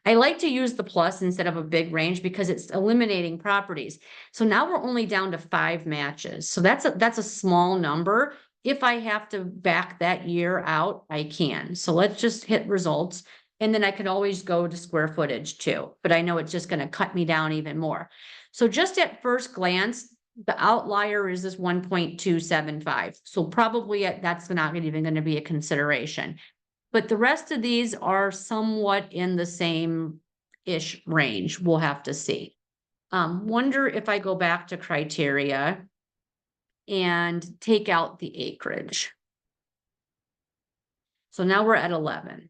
I like to use the plus instead of a big range because it's eliminating properties. So now we're only down to 5 matches. So that's a small number. If I have to back that year out, I can. So let's just hit results. And then I can always go to square footage too, but I know it's just going to cut me down even more. So just at first glance, the outlier is this 1.275. So probably that's not even going to be a consideration. But the rest of these are somewhat in the same-ish range. We'll have to see. Wonder if I go back to criteria and take out the acreage. So now we're at 11.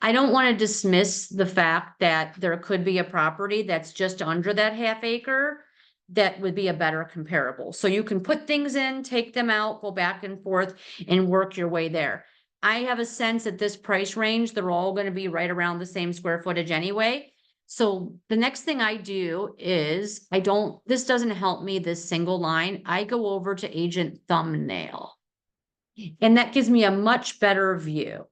I don't want to dismiss the fact that there could be a property that's just under that half acre that would be a better comparable. So you can put things in, take them out, go back and forth and work your way there. I have a sense at this price range, they're all going to be right around the same square footage anyway. So the next thing I do is this doesn't help me, this single line. I go over to agent thumbnail. And that gives me a much better view.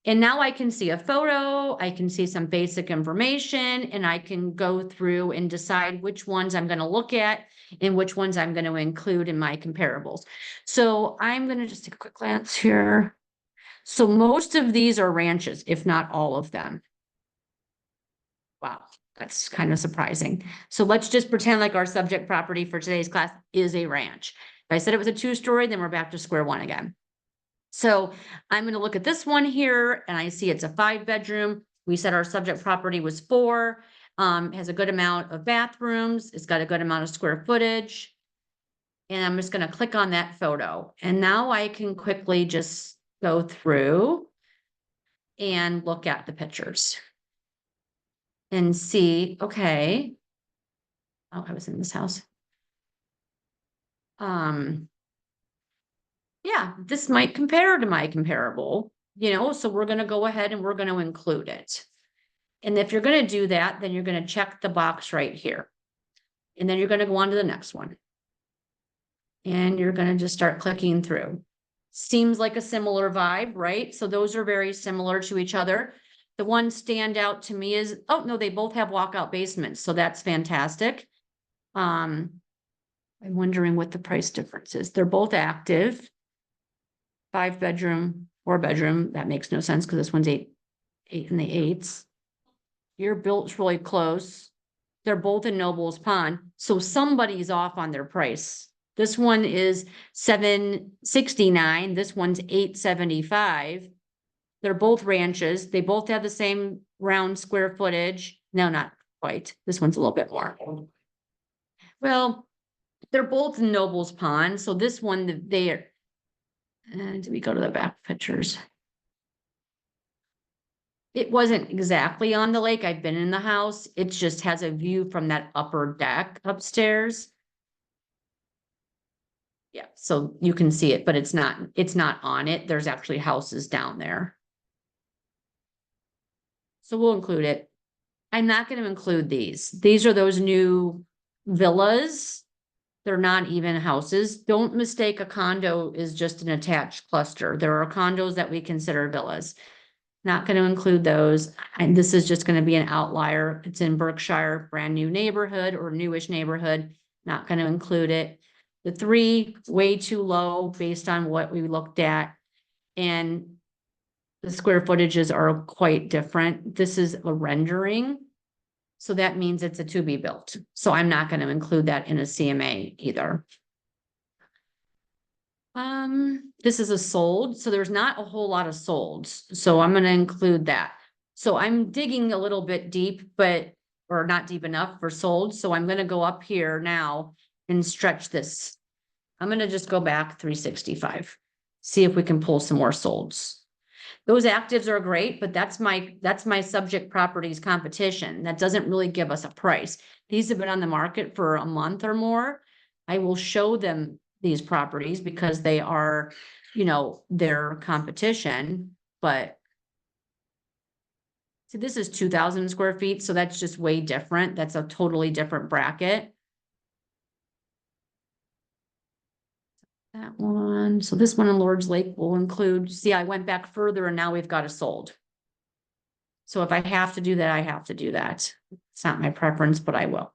And now I can see a photo, I can see some basic information, and I can go through and decide which ones I'm going to look at and which ones I'm going to include in my comparables. So I'm going to just take a quick glance here. So most of these are ranches, if not all of them. Wow, that's kind of surprising. So let's just pretend like our subject property for today's class is a ranch. If I said it was a 2-story, then we're back to square one again. So I'm going to look at this one here and I see it's a 5-bedroom. We said our subject property was 4, has a good amount of bathrooms. It's got a good amount of square footage. And I'm just going to click on that photo. And now I can quickly just go through and look at the pictures and see, okay. Oh, I was in this house. Yeah, this might compare to my comparable, so we're going to go ahead and we're going to include it. And if you're going to do that, then you're going to check the box right here. And then you're going to go on to the next one. And you're going to just start clicking through. Seems like a similar vibe, right? So those are very similar to each other. The one standout to me is, oh no, they both have walkout basements. So that's fantastic. I'm wondering what the price difference is. They're both active. 5-bedroom, 4-bedroom. That makes no sense because this one's 8 in the 8s. Your built's really close. They're both in Noble's Pond. So somebody's off on their price. This one is $769. This one's $875. They're both ranches. They both have the same round square footage. No, not quite. This one's a little bit more. Well, they're both in Noble's Pond. So this one, they are. And we go to the back pictures. It wasn't exactly on the lake. I've been in the house. It just has a view from that upper deck upstairs. Yeah, so you can see it, but it's not on it. There's actually houses down there. So we'll include it. I'm not going to include these. These are those new villas. They're not even houses. Don't mistake a condo is just an attached cluster. There are condos that we consider villas. Not going to include those. And this is just going to be an outlier. It's in Berkshire, brand new neighborhood or newish neighborhood. Not going to include it. The 3, way too low based on what we looked at. And the square footages are quite different. This is a rendering. So that means it's a to be built. So I'm not going to include that in a CMA either. This is a sold, so there's not a whole lot of solds. So I'm going to include that. So I'm digging a little bit deep, or not deep enough for sold. So I'm going to go up here now and stretch this. I'm going to just go back 365, see if we can pull some more solds. Those actives are great, but that's my subject properties competition. That doesn't really give us a price. These have been on the market for a month or more. I will show them these properties because they are, their competition, but see, this is 2,000 square feet. So that's just way different. That's a totally different bracket. That one. So this one in Lord's Lake will include, see, I went back further and now we've got a sold. So if I have to do that, I have to do that. It's not my preference, but I will.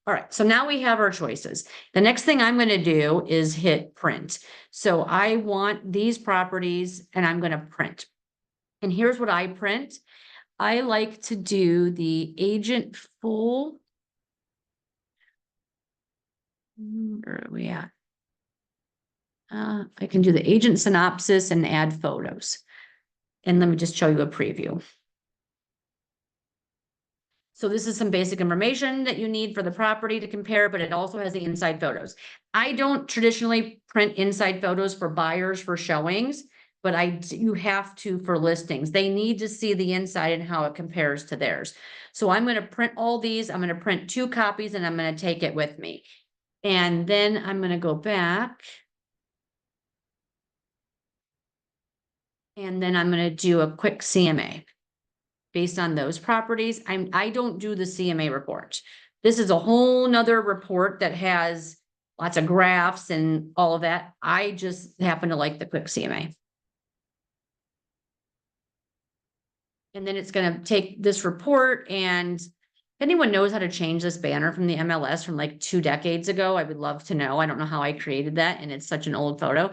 All right. So now we have our choices. The next thing I'm going to do is hit print. So I want these properties and I'm going to print. And here's what I print. I like to do the agent full. Where are we at? I can do the agent synopsis and add photos. And let me just show you a preview. So this is some basic information that you need for the property to compare, but it also has the inside photos. I don't traditionally print inside photos for buyers for showings. but you have to for listings. They need to see the inside and how it compares to theirs. So I'm gonna print all these, I'm gonna print 2 copies and I'm gonna take it with me. And then I'm gonna go back. And then I'm gonna do a quick CMA. Based on those properties, I don't do the CMA report. This is a whole nother report that has lots of graphs and all of that. I just happen to like the quick CMA. And then it's gonna take this report, and if anyone knows how to change this banner from the MLS from like 2 decades ago, I would love to know. I don't know how I created that, and it's such an old photo.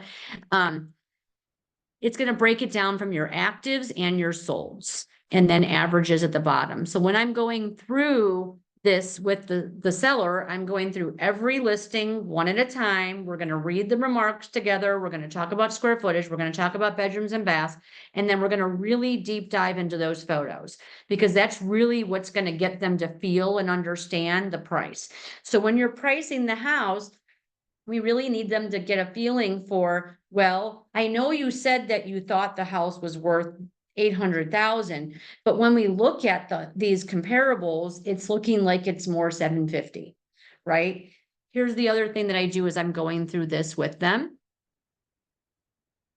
It's gonna break it down from your actives and your solds, and then averages at the bottom. So when I'm going through this with the seller, I'm going through every listing one at a time. We're gonna read the remarks together. We're gonna talk about square footage. We're gonna talk about bedrooms and baths. And then we're gonna really deep dive into those photos, because that's really what's gonna get them to feel and understand the price. So when you're pricing the house, we really need them to get a feeling for, well, I know you said that you thought the house was worth 800,000, but when we look at these comparables, it's looking like it's more 750, right? Here's the other thing that I do as I'm going through this with them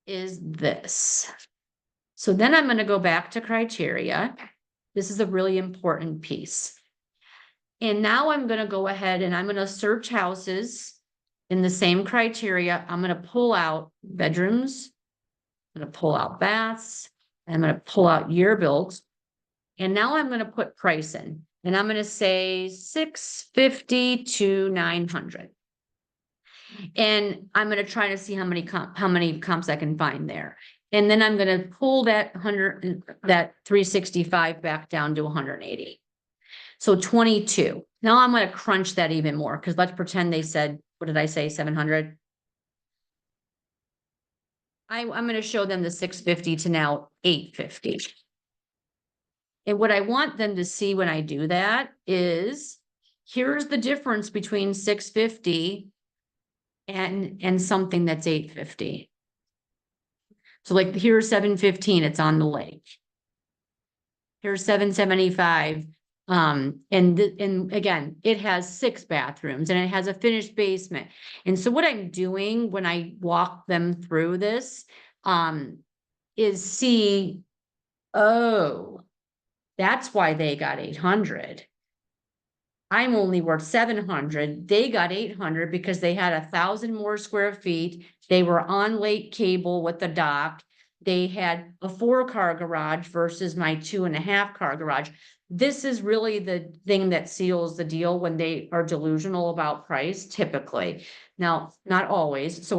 is this. So then I'm going to go back to criteria. This is a really important piece. And now I'm going to go ahead and I'm going to search houses in the same criteria. I'm going to pull out bedrooms. I'm going to pull out baths. I'm going to pull out year builds. And now I'm going to put price in, and I'm going to say 650 to 900. And I'm going to try to see how many comps I can find there. And then I'm going to pull that 365 back down to 180. So 22. Now I'm going to crunch that even more, because let's pretend they said, what did I say, 700? I'm going to show them the 650 to now 850. And what I want them to see when I do that is, here's the difference between 650 and something that's 850. So like here's 715, it's on the lake. Here's 775. And again, it has 6 bathrooms and it has a finished basement. And so what I'm doing when I walk them through this, is see, oh, that's why they got 800. I'm only worth 700. They got 800 because they had 1,000 more square feet. They were on lake cable with the dock. They had a 4-car garage versus my 2.5-car garage. This is really the thing that seals the deal when they are delusional about price, typically. Now, not always. So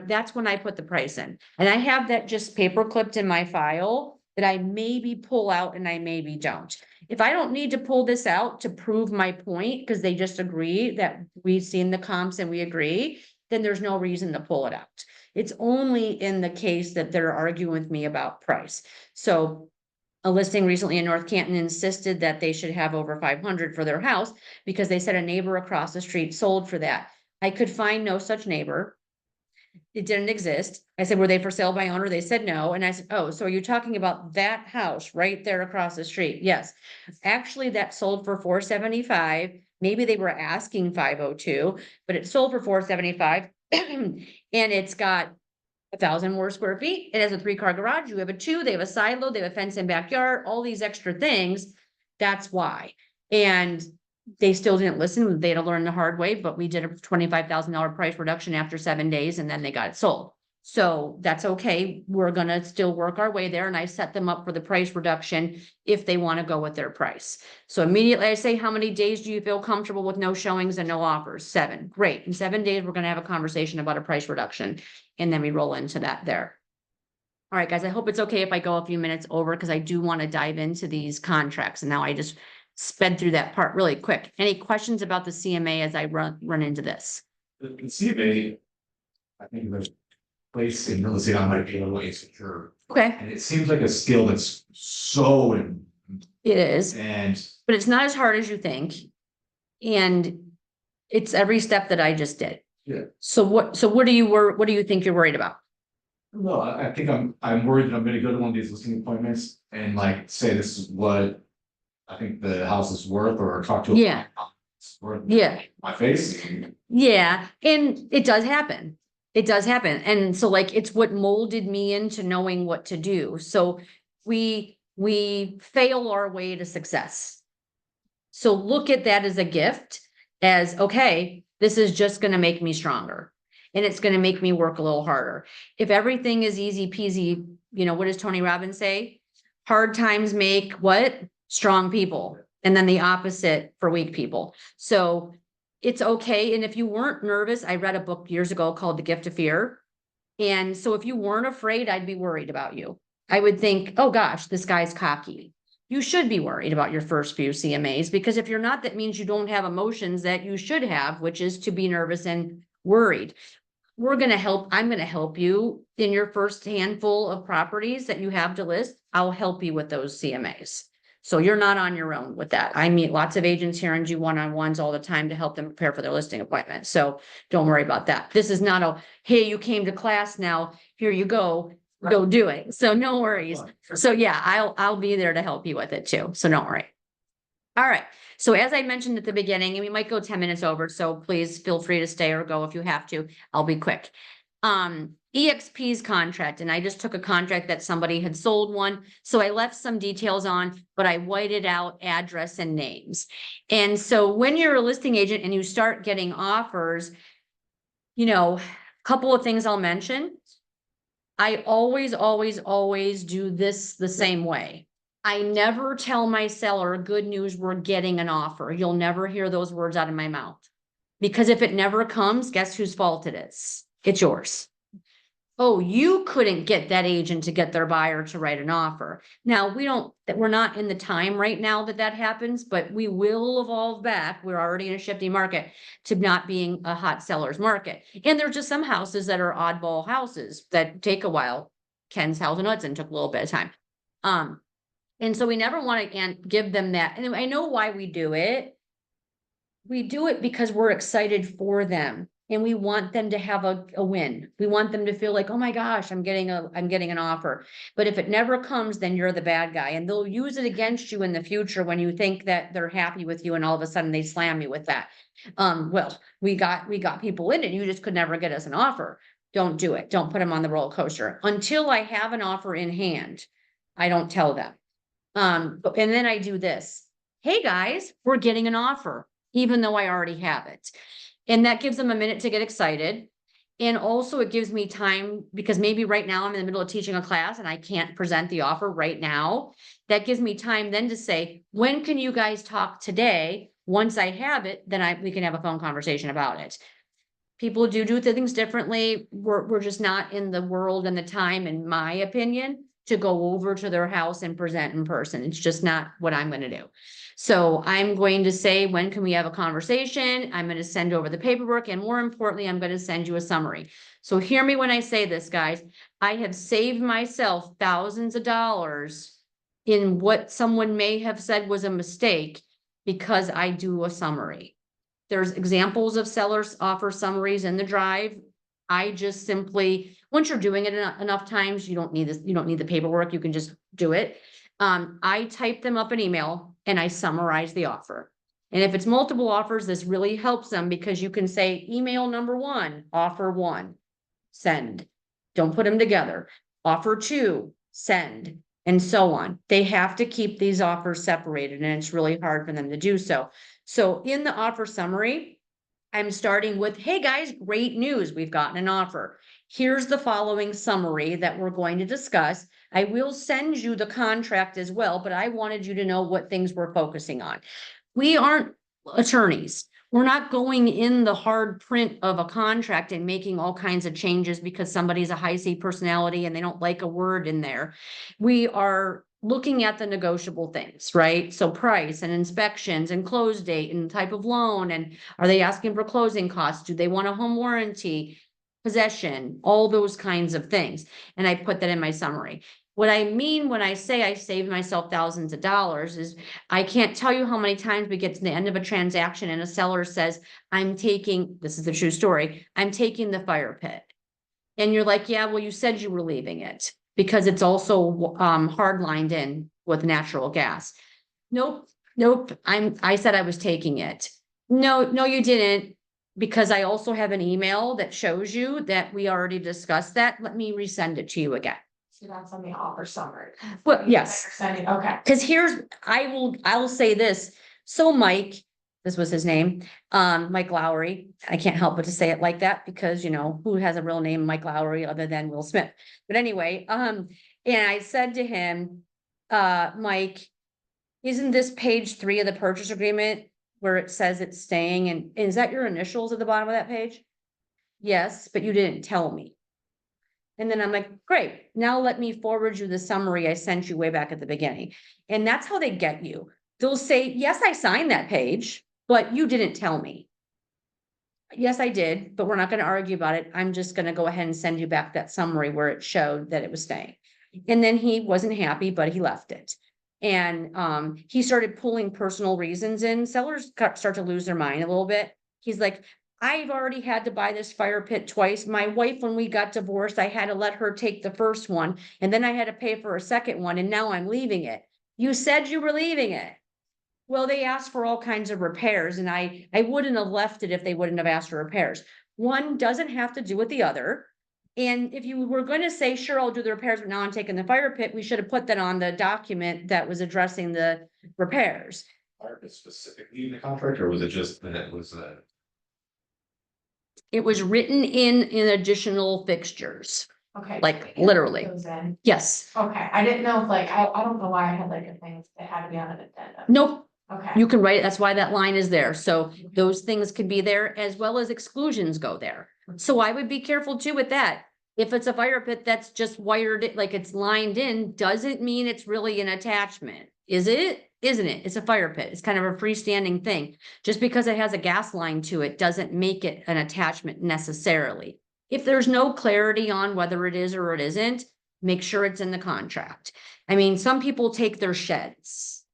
that's when I put the price in. And I have that just paper clipped in my file that I maybe pull out and I maybe don't. If I don't need to pull this out to prove my point, because they just agree that we've seen the comps and we agree, then there's no reason to pull it out. It's only in the case that they're arguing with me about price. So a listing recently in North Canton insisted that they should have over 500 for their house because they said a neighbor across the street sold for that. I could find no such neighbor. It didn't exist. I said, were they for sale by owner? They said no. And I said, oh, so are you talking about that house right there across the street? Yes. Actually, that sold for 475. Maybe they were asking 502, but it sold for 475. And it's got 1,000 more square feet. It has a 3-car garage. You have a 2, they have a side load, they have a fence and backyard, all these extra things. That's why. And they still didn't listen. They had to learn the hard way, but we did a $25,000 price reduction after 7 days and then they got it sold. So that's okay. We're going to still work our way there. And I set them up for the price reduction if they want to go with their price. So immediately I say, how many days do you feel comfortable with no showings and no offers? 7. Great. In 7 days, we're going to have a conversation about a price reduction. And then we roll into that there. All right, guys, I hope it's okay if I go a few minutes over, because I do want to dive into these contracts. And now I just sped through that part really quick. Any questions about the CMA as I run into this? The CMA, I think the place in real estate, I might be a little insecure. Okay, And it seems like a skill that's so it is, and but it's not as hard as you think. And it's every step that I just did. yeah. So what do you think you're worried about? No, I think I'm worried that I'm gonna go to one of these listing appointments and like say this is what I think the house is worth, or talk to. Yeah. It's worth Yeah. my face. Yeah, and it does happen. It does happen. And so like it's what molded me into knowing what to do. So we fail our way to success. So look at that as a gift, as okay, this is just going to make me stronger. And it's going to make me work a little harder. If everything is easy peasy, you know, what does Tony Robbins say? Hard times make what? Strong people. And then the opposite for weak people. So it's okay. And if you weren't nervous, I read a book years ago called The Gift of Fear. And so if you weren't afraid, I'd be worried about you. I would think, oh gosh, this guy's cocky. You should be worried about your first few CMAs, because if you're not, that means you don't have emotions that you should have, which is to be nervous and worried. I'm going to help you in your first handful of properties that you have to list. I'll help you with those CMAs. So you're not on your own with that. I meet lots of agents here and do one-on-ones all the time to help them prepare for their listing appointment. So don't worry about that. This is not a, hey, you came to class now, here you go do it. So no worries. So yeah, I'll be there to help you with it too. So don't worry. All right. So as I mentioned at the beginning, and we might go 10 minutes over, so please feel free to stay or go if you have to. I'll be quick. EXP's contract, and I just took a contract that somebody had sold one. So I left some details on, but I whited out address and names. And so when you're a listing agent and you start getting offers, you know, a couple of things I'll mention. I always do this the same way. I never tell my seller, good news, we're getting an offer. You'll never hear those words out of my mouth. Because if it never comes, guess whose fault it is? It's yours. Oh, you couldn't get that agent to get their buyer to write an offer. Now, we're not in the time right now that happens, but we will evolve back. We're already in a shifting market to not being a hot seller's market. And there's just some houses that are oddball houses that take a while. Ken's house in Hudson took a little bit of time. And so we never want to give them that. And I know why we do it. We do it because we're excited for them. And we want them to have a win. We want them to feel like, oh my gosh, I'm getting an offer. But if it never comes, then you're the bad guy. And they'll use it against you in the future when you think that they're happy with you and all of a sudden they slam you with that. Well, we got people in it. You just could never get us an offer. Don't do it. Don't put them on the roller coaster. Until I have an offer in hand, I don't tell them. And then I do this. Hey guys, we're getting an offer, even though I already have it. And that gives them a minute to get excited. And also it gives me time, because maybe right now I'm in the middle of teaching a class and I can't present the offer right now. That gives me time then to say, when can you guys talk today? Once I have it, then we can have a phone conversation about it. People do things differently. We're just not in the world and the time, in my opinion, to go over to their house and present in person. It's just not what I'm going to do. So I'm going to say, when can we have a conversation? I'm going to send over the paperwork. And more importantly, I'm going to send you a summary. So hear me when I say this, guys. I have saved myself thousands of dollars in what someone may have said was a mistake because I do a summary. There's examples of sellers offer summaries in the drive. I just simply, once you're doing it enough times, you don't need this, you don't need the paperwork, you can just do it. I type them up an email and I summarize the offer. And if it's multiple offers, this really helps them, because you can say email number 1, offer 1, send. Don't put them together. Offer 2, send, and so on. They have to keep these offers separated, and it's really hard for them to do so. So in the offer summary, I'm starting with, hey guys, great news. We've gotten an offer. Here's the following summary that we're going to discuss. I will send you the contract as well, but I wanted you to know what things we're focusing on. We aren't attorneys. We're not going in the hard print of a contract and making all kinds of changes because somebody's a high C personality and they don't like a word in there. We are looking at the negotiable things, right? So price and inspections and close date and type of loan. And are they asking for closing costs? Do they want a home warranty, possession, all those kinds of things? And I put that in my summary. What I mean when I say I saved myself thousands of dollars is I can't tell you how many times we get to the end of a transaction and a seller says, this is the true story, I'm taking the fire pit. And you're like, yeah, well, you said you were leaving it because it's also hard lined in with natural gas. Nope, nope, I said I was taking it. No, you didn't, because I also have an email that shows you that we already discussed that. Let me resend it to you again. So that's on the offer summary. Well, yes. You're sending, okay. Cause I will say this, so Mike, this was his name, Mike Lowry, I can't help but to say it like that, because you know, who has a real name, Mike Lowry, other than Will Smith? But anyway, and I said to him, Mike, isn't this page 3 of the purchase agreement where it says it's staying, and is that your initials at the bottom of that page? Yes, but you didn't tell me. And then I'm like, great, now let me forward you the summary I sent you way back at the beginning. And that's how they get you. They'll say, yes, I signed that page, but you didn't tell me. Yes, I did, but we're not gonna argue about it. I'm just gonna go ahead and send you back that summary where it showed that it was staying. And then he wasn't happy, but he left it. And he started pulling personal reasons in. Sellers start to lose their mind a little bit. He's like, I've already had to buy this fire pit twice. My wife, when we got divorced, I had to let her take the first one, and then I had to pay for a second one, and now I'm leaving it. You said you were leaving it. Well, they asked for all kinds of repairs, and I wouldn't have left it if they wouldn't have asked for repairs. One doesn't have to do with the other. And if you were going to say, sure, I'll do the repairs, but now I'm taking the fire pit, we should have put that on the document that was addressing the repairs. Specifically in the contract, or was it just that it was It was written in additional fixtures, Okay. like literally. Goes in. Yes. Okay, I didn't know if like, I don't know why I had like a thing that had to be on an addendum. Nope, Okay. you can write it. That's why that line is there. So those things can be there, as well as exclusions go there. So I would be careful too with that. If it's a fire pit that's just wired, like it's lined in, doesn't mean it's really an attachment. Is it? Isn't it? It's a fire pit. It's kind of a freestanding thing. Just because it has a gas line to it doesn't make it an attachment necessarily. If there's no clarity on whether it is or it isn't, make sure it's in the contract. I mean, some people take their sheds.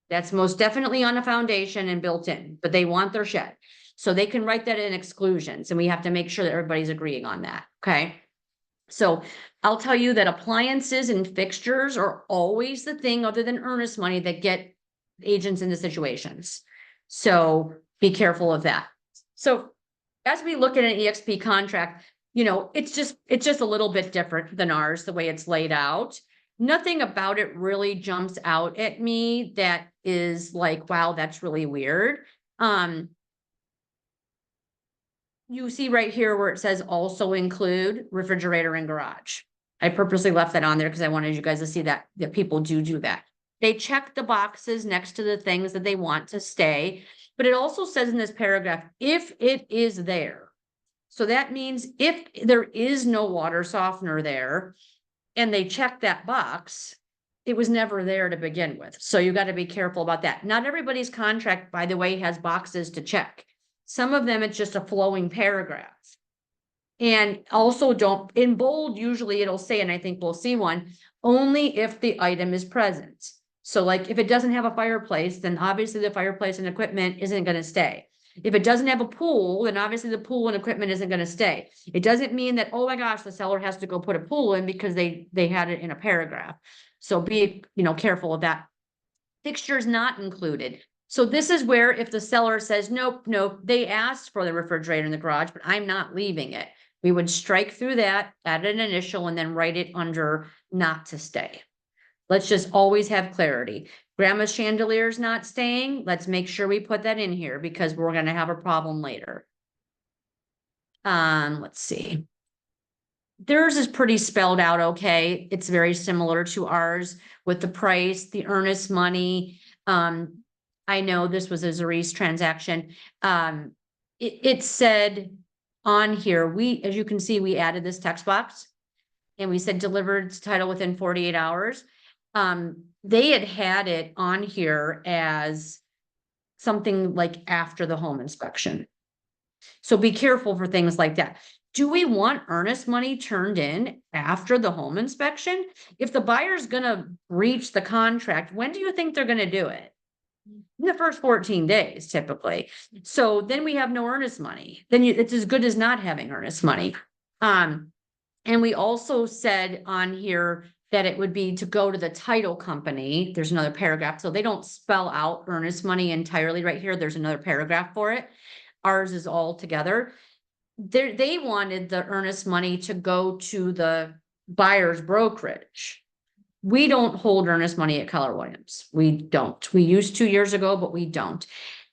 That's most definitely on a foundation and built in, but they want their shed. So they can write that in exclusions, and we have to make sure that everybody's agreeing on that, okay? So I'll tell you that appliances and fixtures are always the thing, other than earnest money, that get agents into situations. So be careful of that. So as we look at an EXP contract, you know, it's just a little bit different than ours, the way it's laid out. Nothing about it really jumps out at me that is like, wow, that's really weird. You see right here where it says also include refrigerator and garage. I purposely left that on there because I wanted you guys to see that people do that. They check the boxes next to the things that they want to stay, but it also says in this paragraph, if it is there. So that means if there is no water softener there and they check that box, it was never there to begin with. So you got to be careful about that. Not everybody's contract, by the way, has boxes to check. Some of them, it's just a flowing paragraph. And also don't, in bold, usually it'll say, and I think we'll see one, only if the item is present. So like if it doesn't have a fireplace, then obviously the fireplace and equipment isn't going to stay. If it doesn't have a pool, then obviously the pool and equipment isn't going to stay. It doesn't mean that, oh my gosh, the seller has to go put a pool in because they had it in a paragraph. So be, careful of that. Fixtures not included. So this is where if the seller says, nope, they asked for the refrigerator in the garage, but I'm not leaving it. We would strike through that, add an initial, and then write it under not to stay. Let's just always have clarity. Grandma's chandelier is not staying. Let's make sure we put that in here because we're going to have a problem later. Let's see. Theirs is pretty spelled out okay. It's very similar to ours with the price, the earnest money. I know this was a Zarice transaction. It said on here, as you can see, we added this text box and we said delivered title within 48 hours. They had it on here as something like after the home inspection. So be careful for things like that. Do we want earnest money turned in after the home inspection? If the buyer's gonna breach the contract, when do you think they're gonna do it? In the first 14 days, typically. So then we have no earnest money. Then it's as good as not having earnest money. And we also said on here that it would be to go to the title company. There's another paragraph, so they don't spell out earnest money entirely right here. There's another paragraph for it. Ours is all together. They wanted the earnest money to go to the buyer's brokerage. We don't hold earnest money at Keller Williams. We don't. We used 2 years ago, but we don't.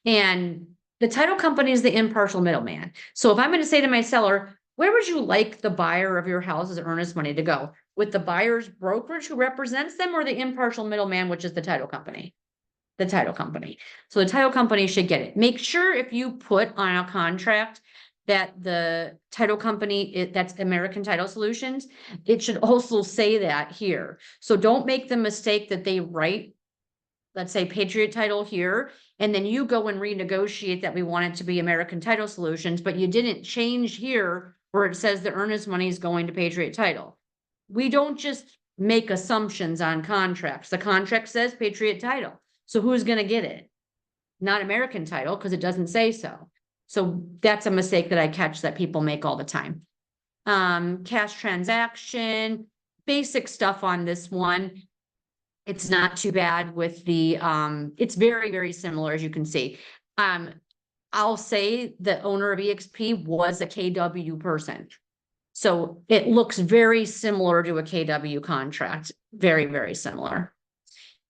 And the title company is the impartial middleman. So if I'm going to say to my seller, where would you like the buyer of your house's earnest money to go? With the buyer's brokerage who represents them, or the impartial middleman, which is the title company? The title company. So the title company should get it. Make sure if you put on a contract that the title company, that's American Title Solutions, it should also say that here. So don't make the mistake that they write, let's say Patriot Title here, and then you go and renegotiate that we want it to be American Title Solutions, but you didn't change here where it says the earnest money is going to Patriot Title. We don't just make assumptions on contracts. The contract says Patriot Title. So who's going to get it? Not American Title, because it doesn't say so. So that's a mistake that I catch that people make all the time. Cash transaction, basic stuff on this one. It's not too bad with the, it's very, very similar, as you can see. I'll say the owner of EXP was a KW person. So it looks very similar to a KW contract, very, very similar.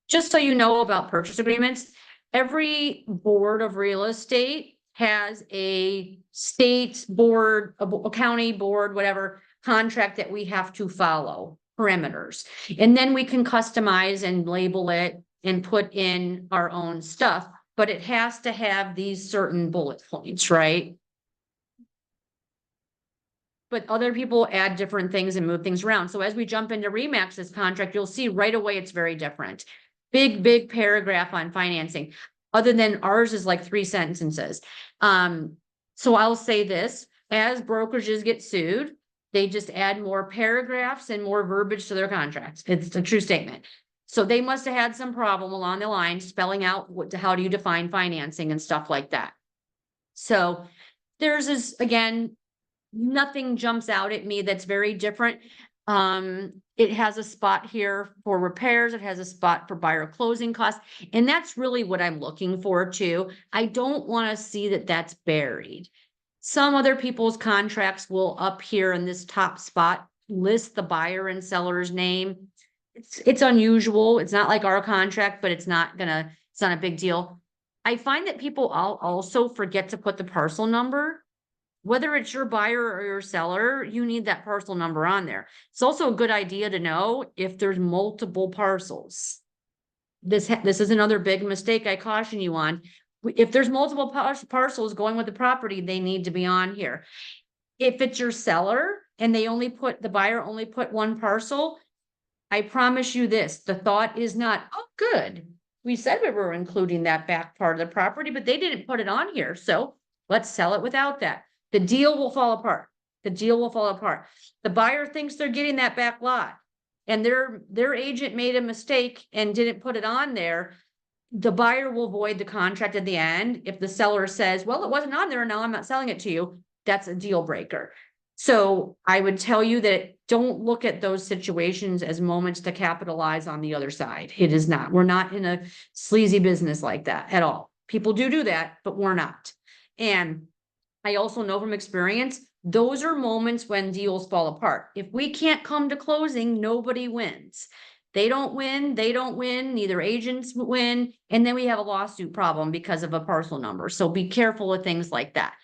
Just so you know about purchase agreements, every board of real estate has a state board, a county board, whatever contract that we have to follow, parameters. And then we can customize and label it and put in our own stuff, but it has to have these certain bullet points, right? But other people add different things and move things around. So as we jump into Remax's contract, you'll see right away it's very different. Big, big paragraph on financing, other than ours is like 3 sentences. So I'll say this, as brokerages get sued, they just add more paragraphs and more verbiage to their contracts. It's a true statement. So they must have had some problem along the line spelling out how do you define financing and stuff like that. So there's this, again, nothing jumps out at me that's very different. It has a spot here for repairs. It has a spot for buyer closing costs. And that's really what I'm looking for too. I don't want to see that that's buried. Some other people's contracts will up here in this top spot, list the buyer and seller's name. It's unusual. It's not like our contract, but it's not a big deal. I find that people also forget to put the parcel number. Whether it's your buyer or your seller, you need that parcel number on there. It's also a good idea to know if there's multiple parcels. This is another big mistake I caution you on. If there's multiple parcels going with the property, they need to be on here. If it's your seller and the buyer only put one parcel, I promise you this, the thought is not, oh, good. We said we were including that back part of the property, but they didn't put it on here. So let's sell it without that. The deal will fall apart. The deal will fall apart. The buyer thinks they're getting that back lot and their agent made a mistake and didn't put it on there. The buyer will void the contract at the end. If the seller says, well, it wasn't on there and now I'm not selling it to you, that's a deal breaker. So I would tell you that don't look at those situations as moments to capitalize on the other side. It is not. We're not in a sleazy business like that at all. People do that, but we're not. And I also know from experience, those are moments when deals fall apart. If we can't come to closing, nobody wins. They don't win, neither agents win, and then we have a lawsuit problem because of a parcel number. So be careful with things like that.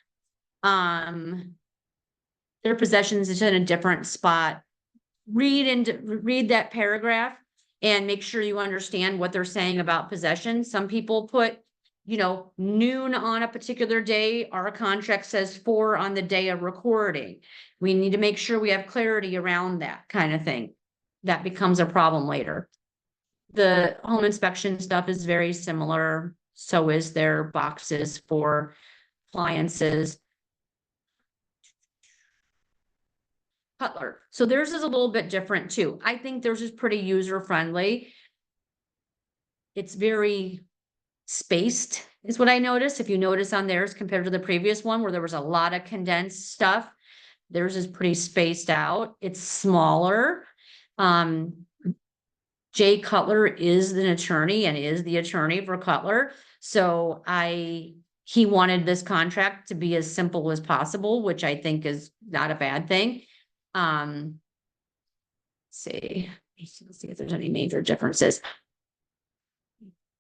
Their possessions is in a different spot. Read that paragraph and make sure you understand what they're saying about possession. Some people put, noon on a particular day. Our contract says 4 on the day of recording. We need to make sure we have clarity around that kind of thing. That becomes a problem later. The home inspection stuff is very similar. So is their boxes for appliances. Cutler. So theirs is a little bit different too. I think theirs is pretty user friendly. It's very spaced is what I noticed. If you notice on theirs compared to the previous one where there was a lot of condensed stuff, Theirs is pretty spaced out. It's smaller. Jay Cutler is an attorney and is the attorney for Cutler. So he wanted this contract to be as simple as possible, which I think is not a bad thing. Let's see if there's any major differences.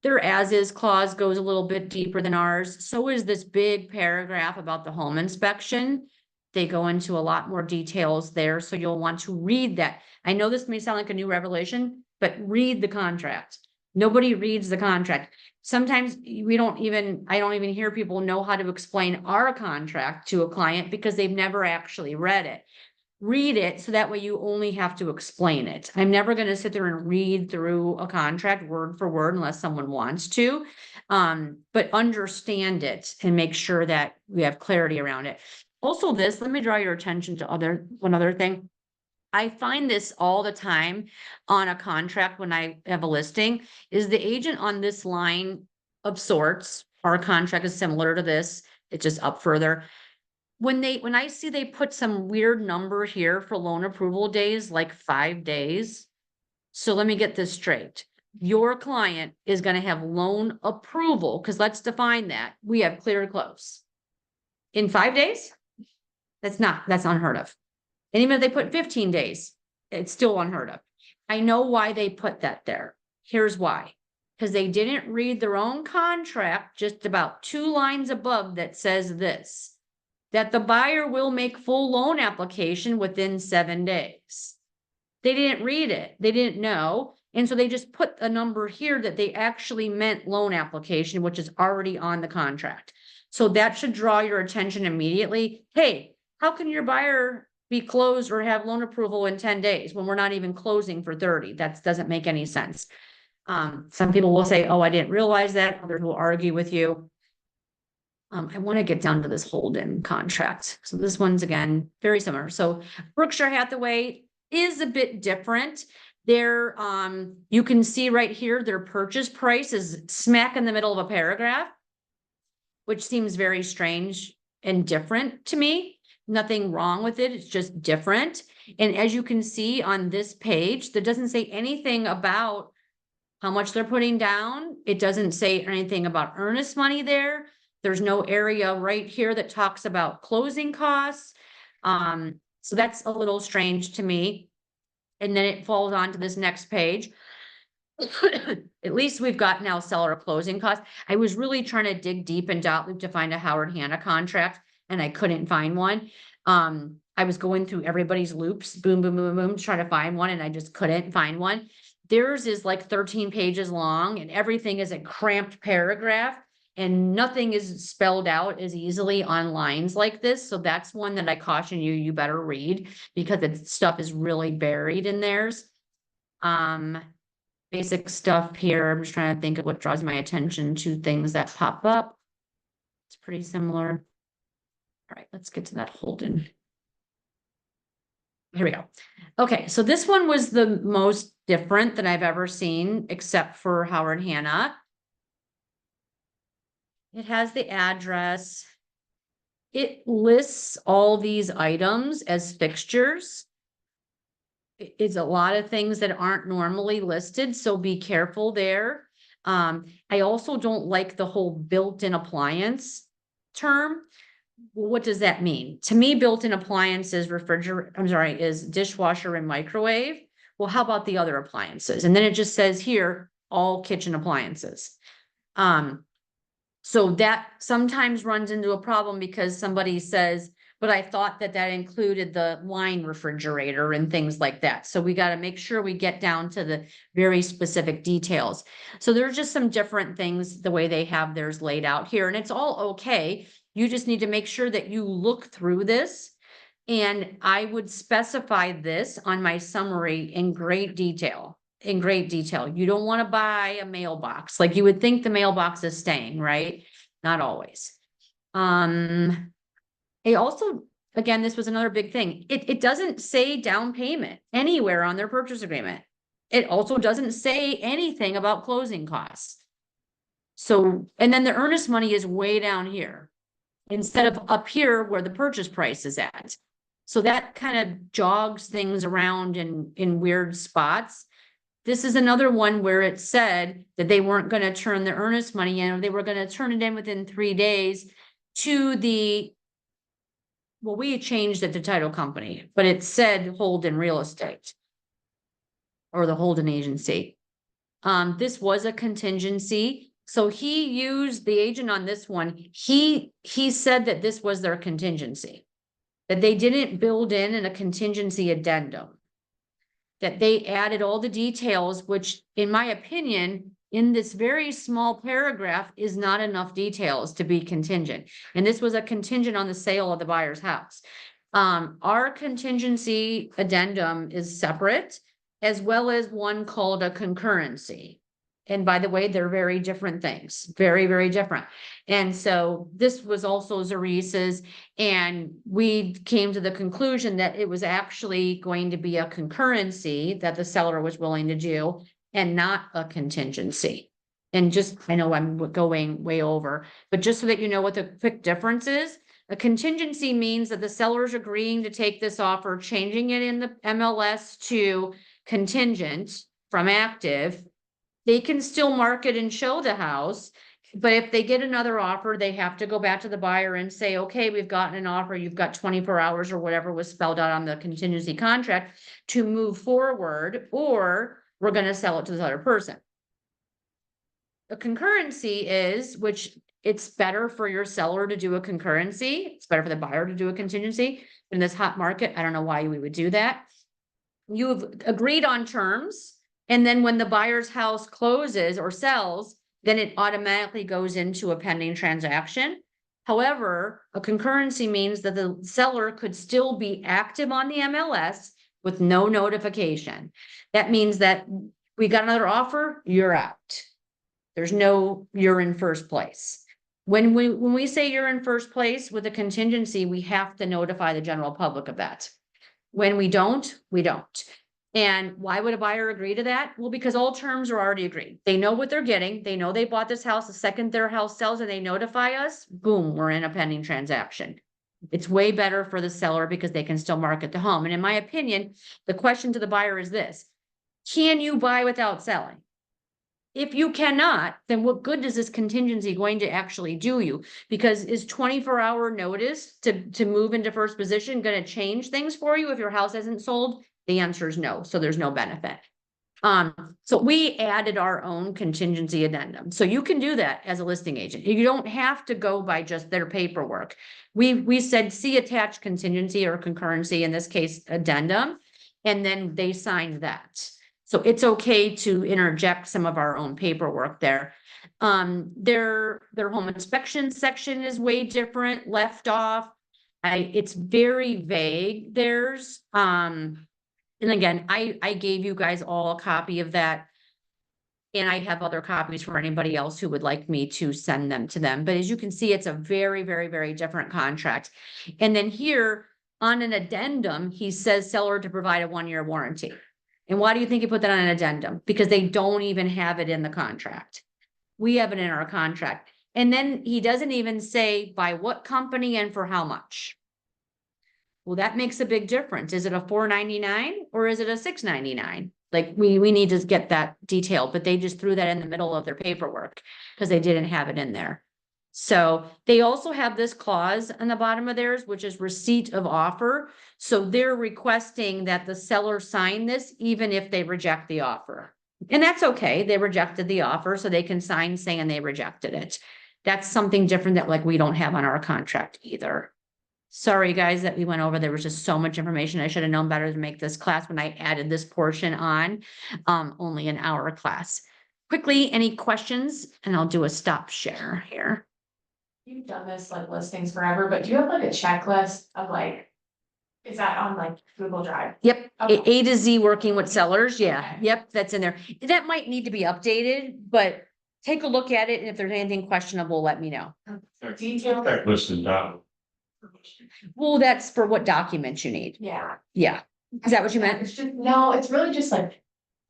Their as-is clause goes a little bit deeper than ours. So is this big paragraph about the home inspection. They go into a lot more details there, so you'll want to read that. I know this may sound like a new revelation, but read the contract. Nobody reads the contract. Sometimes I don't even hear people know how to explain our contract to a client because they've never actually read it. Read it so that way you only have to explain it. I'm never going to sit there and read through a contract word for word unless someone wants to. But understand it and make sure that we have clarity around it. Also let me draw your attention to one other thing. I find this all the time on a contract when I have a listing, is the agent on this line of sorts, our contract is similar to this, it's just up further. When I see they put some weird number here for loan approval days, like 5 days. So let me get this straight. Your client is going to have loan approval, because let's define that. We have clear to close in 5 days. That's unheard of. And even if they put 15 days, it's still unheard of. I know why they put that there. Here's why. Because they didn't read their own contract just about 2 lines above that says this, that the buyer will make full loan application within 7 days. They didn't read it. They didn't know. And so they just put a number here that they actually meant loan application, which is already on the contract. So that should draw your attention immediately. Hey, how can your buyer be closed or have loan approval in 10 days when we're not even closing for 30? That doesn't make any sense. Some people will say, oh, I didn't realize that. Others will argue with you. I want to get down to this hold-in contract. So this one's, again, very similar. So Berkshire Hathaway is a bit different. There, you can see right here, their purchase price is smack in the middle of a paragraph, which seems very strange and different to me. Nothing wrong with it. It's just different. And as you can see on this page, that doesn't say anything about how much they're putting down. It doesn't say anything about earnest money there. There's no area right here that talks about closing costs. So that's a little strange to me. And then it falls on to this next page. At least we've got now seller closing costs. I was really trying to dig deep in Dotloop to find a Howard Hanna contract, and I couldn't find one. I was going through everybody's loops, boom, boom, boom, boom, trying to find one, and I just couldn't find one. Theirs is like 13 pages long, and everything is a cramped paragraph, and nothing is spelled out as easily on lines like this. So that's one that I caution you better read, because the stuff is really buried in theirs. Basic stuff here. I'm just trying to think of what draws my attention to things that pop up. It's pretty similar. All right, let's get to that hold-in. Here we go. Okay, so this one was the most different that I've ever seen, except for Howard Hanna. It has the address. It lists all these items as fixtures. It's a lot of things that aren't normally listed, so be careful there. I also don't like the whole built-in appliance term. What does that mean? To me, built-in appliance is is dishwasher and microwave. Well, how about the other appliances? And then it just says here, all kitchen appliances. So that sometimes runs into a problem because somebody says, but I thought that included the wine refrigerator and things like that. So we got to make sure we get down to the very specific details. So there's just some different things, the way they have theirs laid out here, and it's all okay. You just need to make sure that you look through this, and I would specify this on my summary in great detail. You don't want to buy a mailbox. Like, you would think the mailbox is staying, right? Not always. It also, again, this was another big thing. It doesn't say down payment anywhere on their purchase agreement. It also doesn't say anything about closing costs. So, and then the earnest money is way down here instead of up here where the purchase price is at. So that kind of jogs things around in weird spots. This is another one where it said that they weren't gonna turn the earnest money in, or they were gonna turn it in within 3 days to the. Well, we changed it to title company, but it said Holden Real Estate. Or the Holden agency. This was a contingency, so he used the agent on this one, he said that this was their contingency. That they didn't build in a contingency addendum. That they added all the details, which in my opinion, in this very small paragraph is not enough details to be contingent. And this was a contingent on the sale of the buyer's house. Our contingency addendum is separate, as well as one called a concurrency. And by the way, they're very different things, very, very different. And so this was also Zeresa's, and we came to the conclusion that it was actually going to be a concurrency that the seller was willing to do and not a contingency. And just, I know I'm going way over, but just so that you know what the quick difference is, a contingency means that the seller's agreeing to take this offer, changing it in the MLS to contingent from active. They can still market and show the house, but if they get another offer, they have to go back to the buyer and say, okay, we've gotten an offer, you've got 24 hours or whatever was spelled out on the contingency contract to move forward, or we're gonna sell it to this other person. A concurrency is, which it's better for your seller to do a concurrency, it's better for the buyer to do a contingency. In this hot market, I don't know why we would do that. You've agreed on terms. And then when the buyer's house closes or sells, then it automatically goes into a pending transaction. However, a concurrency means that the seller could still be active on the MLS with no notification. That means that we got another offer, you're out. There's no, you're in first place. When we say you're in first place with a contingency, we have to notify the general public of that. When we don't, we don't. And why would a buyer agree to that? Well, because all terms are already agreed. They know what they're getting. They know they bought this house. The second their house sells and they notify us, boom, we're in a pending transaction. It's way better for the seller because they can still market the home. And in my opinion, the question to the buyer is this: can you buy without selling? If you cannot, then what good is this contingency going to actually do you? Because is 24-hour notice to move into first position going to change things for you if your house hasn't sold? The answer is no, so there's no benefit. So we added our own contingency addendum. So you can do that as a listing agent. You don't have to go by just their paperwork. We said, see attached contingency or concurrency, in this case, addendum, and then they signed that. So it's okay to interject some of our own paperwork there. Their home inspection section is way different, left off. It's very vague, theirs. And again, I gave you guys all a copy of that. And I have other copies for anybody else who would like me to send them to them. But as you can see, it's a very, very, very different contract. And then here on an addendum, he says seller to provide a 1-year warranty. And why do you think he put that on an addendum? Because they don't even have it in the contract. We have it in our contract. And then he doesn't even say by what company and for how much. Well, that makes a big difference. Is it a $4.99 or is it a $6.99? Like we need to get that detail, but they just threw that in the middle of their paperwork because they didn't have it in there. So they also have this clause on the bottom of theirs, which is receipt of offer. So they're requesting that the seller sign this even if they reject the offer. And that's okay. They rejected the offer, so they can sign saying they rejected it. That's something different that like we don't have on our contract either. Sorry, guys, that we went over. There was just so much information. I should have known better to make this class when I added this portion on, only an hour class. Quickly, any questions? And I'll do a stop share here. You've done this like listings forever, but do you have like a checklist of like, is that on like Google Drive? Yep, Okay. A to Z working with sellers. Yeah, Okay. yep, that's in there. That might need to be updated, but take a look at it. And if there's anything questionable, let me know. Detail. Checklist and down. Well, that's for what documents you need. Yeah. Yeah. Is that what you meant? It's just, no, it's really just like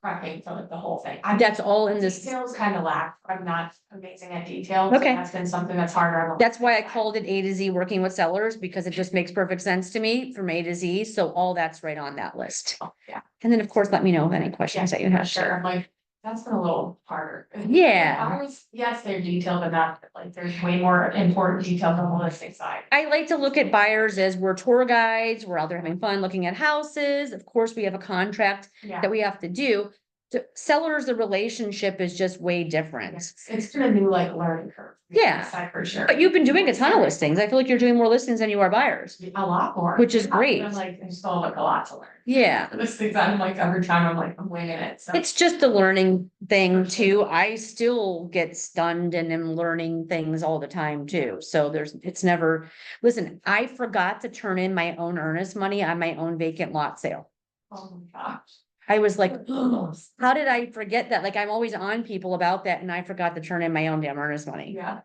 prepping for like the whole thing. That's all in this. Details kind of lack, I'm not amazing at details. Okay. That's been something that's harder. on the- That's why I called it A to Z working with sellers, because it just makes perfect sense to me from A to Z. So all that's right on that list. Oh, yeah. And then, of course, let me know of any questions that you have. Sure, I'm like, that's been a little harder. Yeah. I always, yes, they're detailed enough, but like there's way more important details on the listing side. I like to look at buyers as we're tour guides, we're out there having fun looking at houses. Of course, we have a contract Yeah. that we have to do. To sellers, the relationship is just way different. It's been a new like learning curve. Yeah. Side for sure. But you've been doing a ton of listings. I feel like you're doing more listings than you are buyers. A lot more. Which is Yeah, great. I'm like, there's still like a lot to learn. Yeah. This thing, I'm like, every time I'm like, I'm winging it, so. It's just a learning thing too. I still get stunned and am learning things all the time too. So it's never, listen, I forgot to turn in my own earnest money on my own vacant lot sale. Oh my gosh. I was like, oh, how did I forget that? Like, I'm always on people about that and I forgot to turn in my own damn earnest money. Yeah.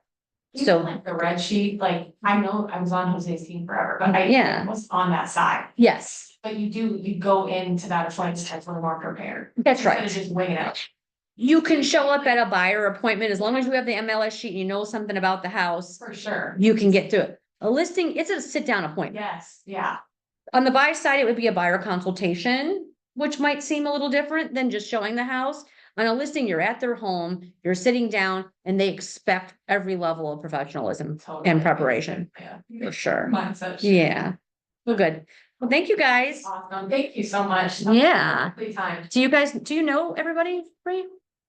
So- Even like the red sheet, like, I know I was on Jose's team forever, but I Yeah. was on that side. Yes, But you go into that appointment a little more prepared. that's Instead right. of just winging it. You can show up at a buyer appointment as long as you have the MLS sheet, and you know something about the house, For sure. you can get through it. A listing, it's a sit down appointment. Yes, yeah. On the buy side, it would be a buyer consultation, which might seem a little different than just showing the house. On a listing, you're at their home, you're sitting down, and they expect every level of professionalism Totally. and preparation, Yeah. for sure. Mindset. shift. Yeah. Well, good. Well, thank you, guys. Awesome. Thank you so much. Yeah. Good time. Do you know everybody, Bree?